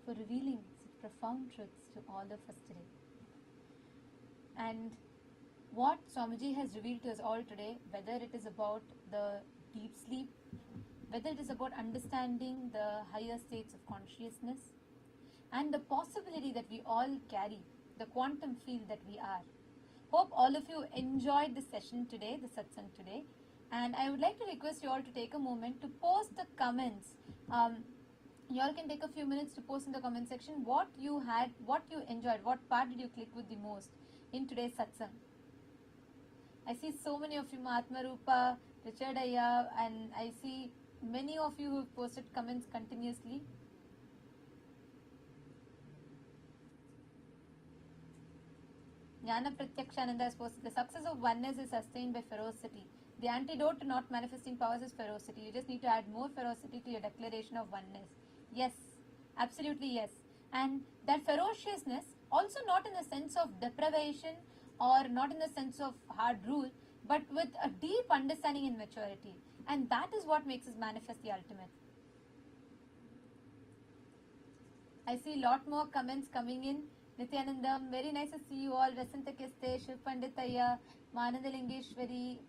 for revealing such profound truths to all of us today. And what Swamiji has revealed to us all today, whether it is about the deep sleep, whether it is about understanding the higher states of consciousness, and the possibility that we all carry, the quantum field that we are. Hope all of you enjoyed this session today, the satsang today, and I would like to request you all to take a moment to post the comments. You all can take a few minutes to post in the comment section what you had, what you enjoyed, what part did you click with the most in today's satsang. I see so many of you, Mahatma Rupa, Richard Ayya, and I see many of you who have posted comments continuously. Jnana Pratyakshananda has posted, the success of oneness is sustained by ferocity. The antidote to not manifesting powers is ferocity. You just need to add more ferocity to your declaration of oneness. Yes, absolutely yes. And that ferociousness, also not in the sense of deprivation or not in the sense of hard rule, but with a deep understanding and maturity. And that is what makes us manifest the ultimate. I see a lot more comments coming in. Nithyanandam, very nice to see you all. Rasanta Keste, Shiv Panditaya, Mananda Lingeshwari,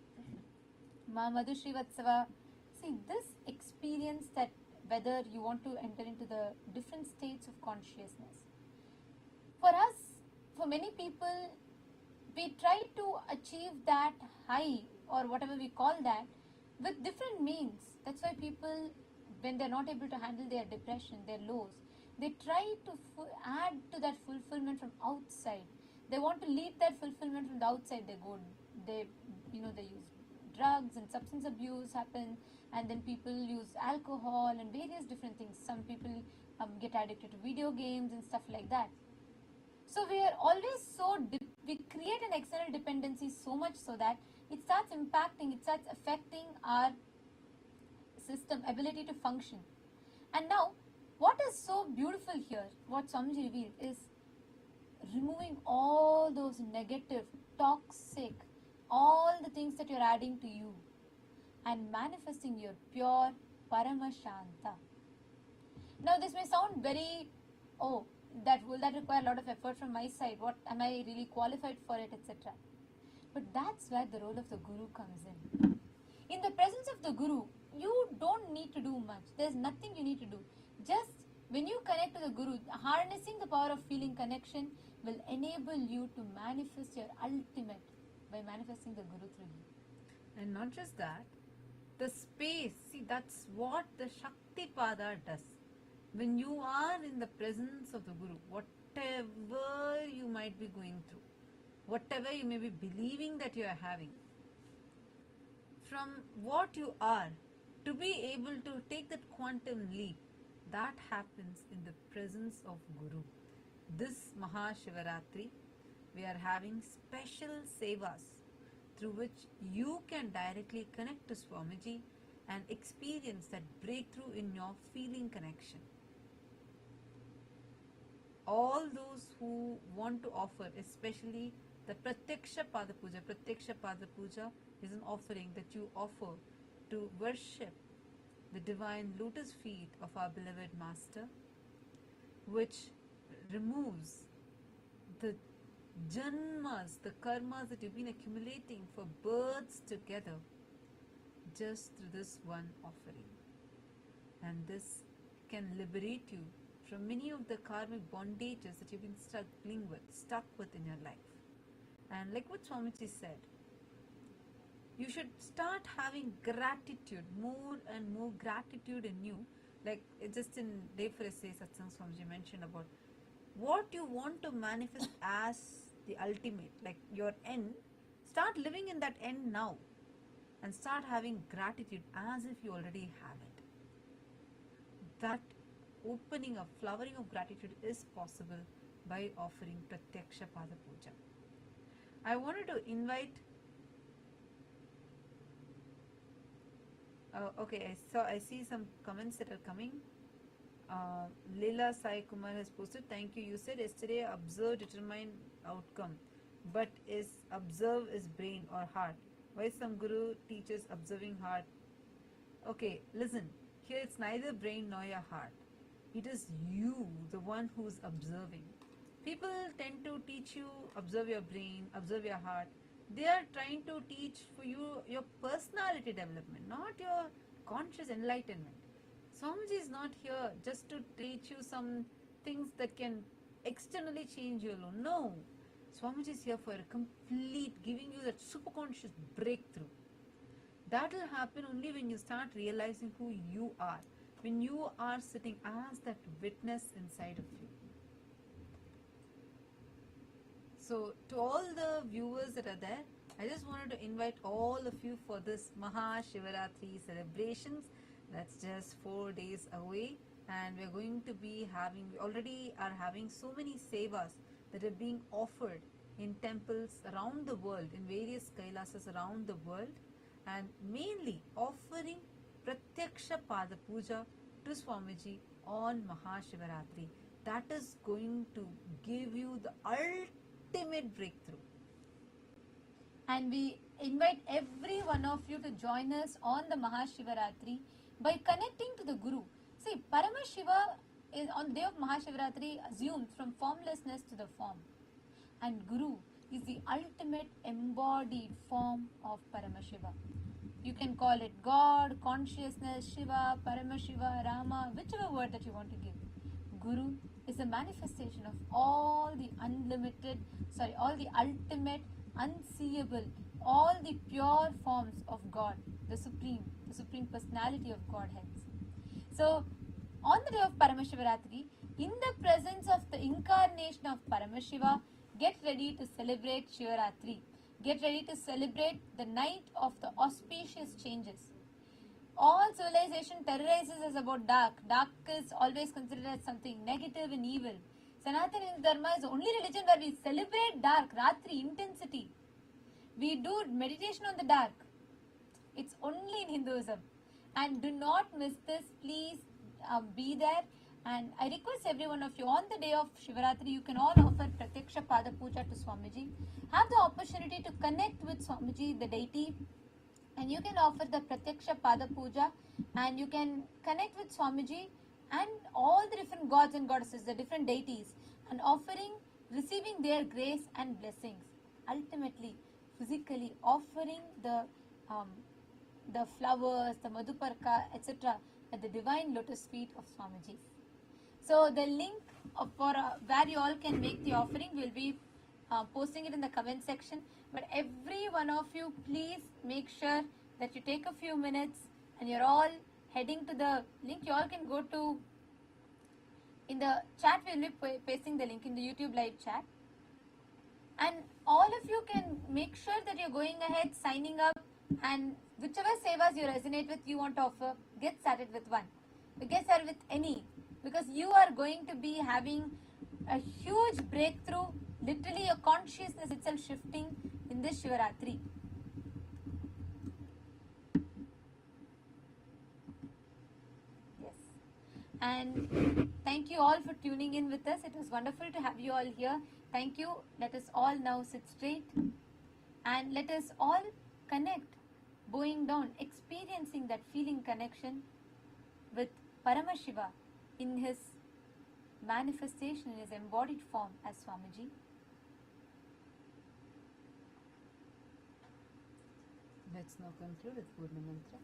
Ma Madhushri Vatsava. See, this experience that whether you want to enter into the different states of consciousness. For us, for many people, we try to achieve that high or whatever we call that with different means. That's why people, when they're not able to handle their depression, their lows, they try to add to that fulfillment from outside. They want to lead that fulfillment from the outside. They use drugs and substance abuse happen, and then people use alcohol and various different things. Some people get addicted to video games and stuff like that. So we are always we create an external dependency so much so that it starts impacting, it starts affecting our system ability to function. And now, what is so beautiful here, what Swamiji revealed, is removing all those negative, toxic, all the things that you're adding to you and manifesting your pure Paramashanta. Now this may sound very, will that require a lot of effort from my side? What am I really qualified for it, etc. But that's where the role of the Guru comes in. In the presence of the Guru, you don't need to do much. There's nothing you need to do. Just when you connect to the Guru, harnessing the power of feeling connection will enable you to manifest your ultimate by manifesting the Guru through you. And not just that, the space, see, that's what the Shakti Pada does. When you are in the presence of the Guru, whatever you might be going through, whatever you may be believing that you are having, from what you are, to be able to take that quantum leap, that happens in the presence of Guru. This Maha Shivaratri, we are having special Sevas through which you can directly connect to Swamiji and experience that breakthrough in your feeling connection. All those who want to offer, especially the Pratyaksha Pada Puja. Pratyaksha Pada Puja is an offering that you offer to worship the divine lotus feet of our beloved Master, which removes the janmas, the karmas that you've been accumulating for births together just through this one offering. And this can liberate you from many of the karmic bondages that you've been stuck with in your life. And like what Swamiji said, you should start having gratitude, more and more gratitude in you. Like just in Day for a Say Satsang, Swamiji mentioned about what you want to manifest as the ultimate, like your end. Start living in that end now and start having gratitude as if you already have it. That opening of, flowering of gratitude is possible by offering Pratyaksha Pada Puja. I wanted to invite I see some comments that are coming. Leela Sai Kumar has posted, thank you. You said yesterday observe determine outcome, but is observe is brain or heart? Why some guru teaches observing heart? Okay, listen. Here it's neither brain nor your heart. It is you, the one who's observing. People tend to teach you observe your brain, observe your heart. They are trying to teach for you your personality development, not your conscious enlightenment. Swamiji is not here just to teach you some things that can externally change you alone. No. Swamiji is here for a complete, giving you that superconscious breakthrough. That will happen only when you start realizing who you are, when you are sitting as that witness inside of you. So, to all the viewers that are there, I just wanted to invite all of you for this Maha Shivaratri celebrations. That's just 4 days away, and we're going to be having, we already are having so many Sevas that are being offered in temples around the world, in various Kailasas around the world, and mainly offering Pratyaksha Pada Puja to Swamiji on Maha Shivaratri. That is going to give you the ultimate breakthrough. And we invite every one of you to join us on the Maha Shivaratri by connecting to the Guru. See, Paramashiva is on the day of Maha Shivaratri assumed from formlessness to the form. And Guru is the ultimate embodied form of Paramashiva. You can call it God, consciousness, Shiva, Paramashiva, Rama, whichever word that you want to give. Guru is a manifestation of all the ultimate, unseeable, all the pure forms of God, the Supreme Personality of Godhead. So, on the day of Paramashivaratri, in the presence of the incarnation of Paramashiva, get ready to celebrate Shivaratri. Get ready to celebrate the night of the auspicious changes. All civilization terrorizes us about dark. Dark is always considered as something negative and evil. Sanatana Dharma is the only religion where we celebrate dark, Ratri, intensity. We do meditation on the dark. It's only in Hinduism. And do not miss this. Please be there. And I request every one of you, on the day of Shivaratri, you can all offer Pratyaksha Pada Puja to Swamiji. Have the opportunity to connect with Swamiji, the deity, and you can offer the Pratyaksha Pada Puja, and you can connect with Swamiji and all the different gods and goddesses, the different deities, and receiving their grace and blessings. Ultimately, physically offering the flowers, the Madhuparka, etc. at the divine lotus feet of Swamiji. So the link for where you all can make the offering, will be posting it in the comment section. But every one of you, please make sure that you take a few minutes and you're all heading to the link. You all can go to, in the chat we'll be pasting the link in the YouTube live chat. And all of you can make sure that you're going ahead, signing up, and whichever sevas you resonate with, you want to offer, get started with one. Get started with any. Because you are going to be having a huge breakthrough, literally your consciousness itself shifting in this Shivaratri. Yes. And thank you all for tuning in with us. It was wonderful to have you all here. Thank you. Let us all now sit straight and let us all connect, bowing down, experiencing that feeling connection with Paramashiva in his manifestation, in his embodied form as Swamiji. Let's now conclude with Purna Mantra.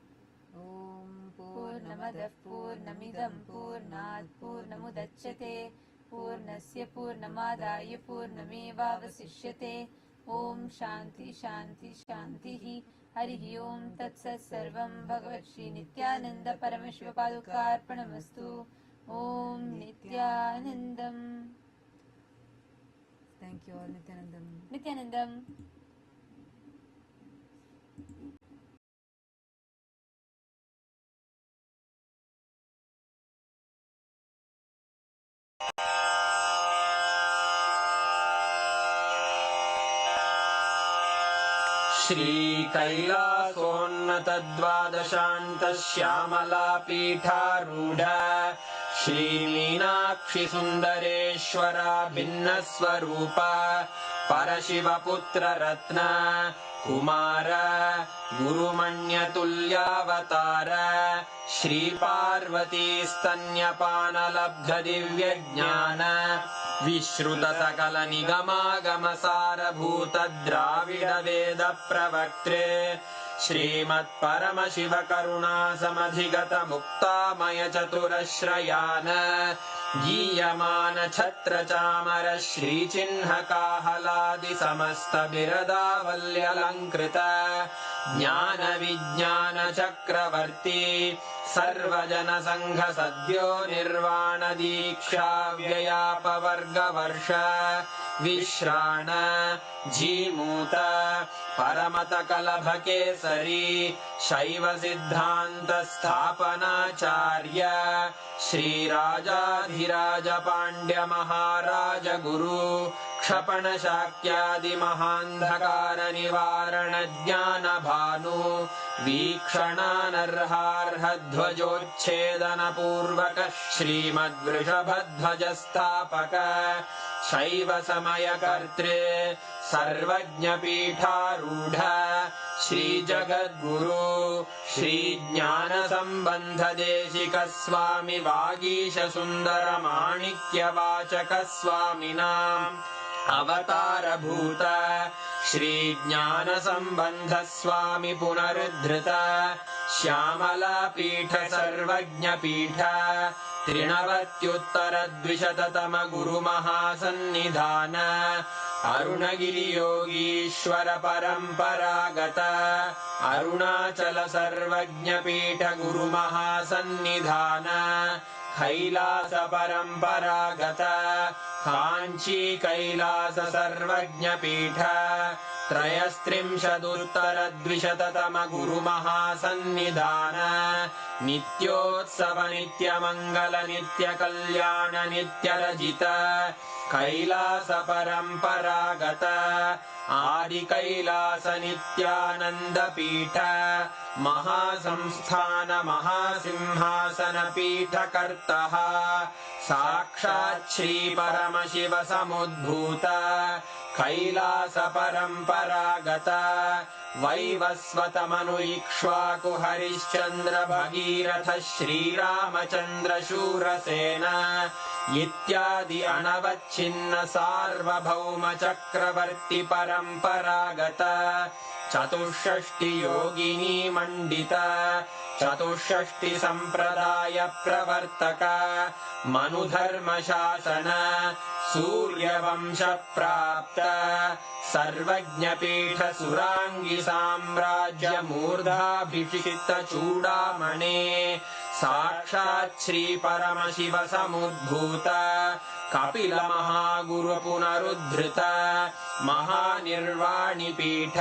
Om Purnamadav Purnamidam Purnat Purnamudachyate Purnasya Purnamadaya Purnamevavasishyate. Om Shanti Shanti Shantihi. Harihi Om Tatsat Sarvam Bhagavat Shri Nityananda Paramashiva Padukarpanamastu. Om Nityanandam. Thank you all. Nityanandam. Nityanandam. श्रीकैलासोन्नतद्वादशान्तश्यामलापीठारूढ श्रीमीनाक्षिसुन्दरेश्वरा भिन्नस्वरूपा परशिवपुत्ररत्न Kumar गुरुमण्यतुल्यावतार श्रीपार्वतीस्तन्यपानलब्धदिव्यज्ञान विश्रुतसकलनिगमागमसारभूत द्राविडवेदप्रवक्त्रे श्रीमत्परमशिवकरुणासमधिगतमुक्तामयचतुरश्रयान गीयमान छत्रचामर श्रीचिह्नकाहलादिसमस्तबिरदावल्यलङ्कृत ज्ञानविज्ञानचक्रवर्ती सर्वजनसङ्घसद्यो निर्वाणदीक्षाव्ययापवर्गवर्ष विश्राण Jimuta परमतकलभकेसरी शैवसिद्धान्तस्थापनाचार्य श्रीराजाधिराज पाण्ड्यमहाराज गुरु क्षपणशाक्यादिमहान्धकारनिवारणज्ञानभानु वीक्षणानर्हार्हध्वजोच्छेदनपूर्वक श्रीमद्वृषभध्वजस्थापक शैवसमयकर्त्रे सर्वज्ञपीठारूढ श्रीजगद्गुरु श्रीज्ञानसम्बन्धदेशिकस्वामि वागीशसुन्दरमाणिक्यवाचकस्वामिनाम् अवतारभूत श्रीज्ञानसम्बन्धस्वामि पुनरुद्धृत श्यामलापीठ सर्वज्ञपीठ त्रिणवत्युत्तरद्विशततम गुरुमहासन्निधान अरुणगिरियोगीश्वर परम्परागत अरुणाचल सर्वज्ञपीठ गुरुमहासन्निधान कैलास परम्परागत काञ्ची कैलास सर्वज्ञपीठ त्रयस्त्रिंशदुत्तरद्विशततम गुरुमहासन्निधान नित्योत्सव नित्यमङ्गल नित्यकल्याण नित्यरजित कैलास परम्परागत आदिकैलास नित्यानन्दपीठ महासंस्थान महासिंहासनपीठकर्तः साक्षात् श्रीपरमशिव समुद्भूत कैलास परम्परागत वैवस्वतमनु इक्ष्वाकु हरिश्चन्द्र भगीरथ श्रीरामचन्द्र शूरसेन इत्यादि अनवच्छिन्न सार्वभौम चक्रवर्ति परम्परागत चतुष्षष्टि योगिनी मण्डित चतुष्षष्टि सम्प्रदाय प्रवर्तक मनुधर्मशासन सूर्यवंश प्राप्त सर्वज्ञपीठ सुराङ्गी साम्राज्य मूर्धाभिषिक्त चूडामणे साक्षात् श्री परमशिव समुद्भूत कपिल महागुरु पुनरुद्धृत महानिर्वाणिपीठ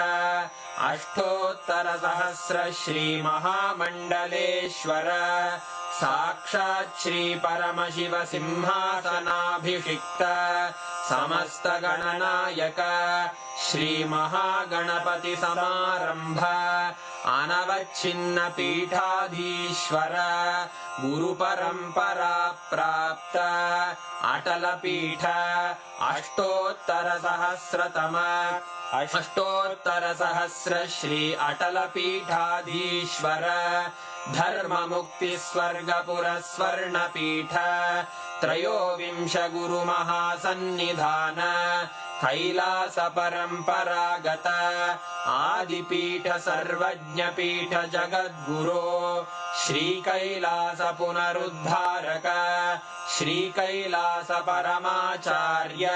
अष्टोत्तर सहस्र श्री महामण्डलेश्वर साक्षात् श्री परमशिव सिंहासनाभिषिक्त समस्त गणनायक श्री महागणपति समारंभ अनवच्छिन्न पीठाधीश्वर गुरु परंपरा प्राप्त अटल पीठ अष्टोत्तर सहस्र श्री अटल पीठाधीश्वर धर्म मुक्ति स्वर्गपुर स्वर्ण पीठ त्रयोविंश गुरु महासन्निधान कैलास परम्परागत आदिपीठ सर्वज्ञपीठ जगद्गुरो श्री कैलास पुनरुद्धारक श्री कैलास परमाचार्य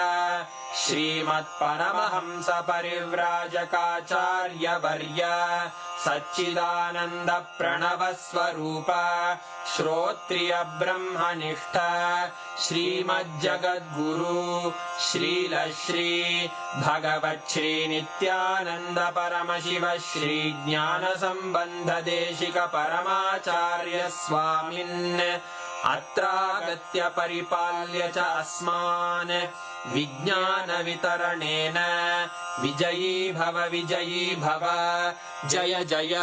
श्रीमत्परमहंस परिव्राजकाचार्य वर्य सच्चिदानंद प्रणव स्वरूप श्रोत्रिय ब्रह्मनिष्ठ श्रीमज्जगद्गुरु श्रील श्री भगवत् श्री नित्यानंद परमशिव श्री ज्ञान संबंध देशिक परमाचार्य स्वामिन् अत्रागत्य परिपाल्य च अस्मान् विज्ञान वितरणेन विजयी भव जय जय।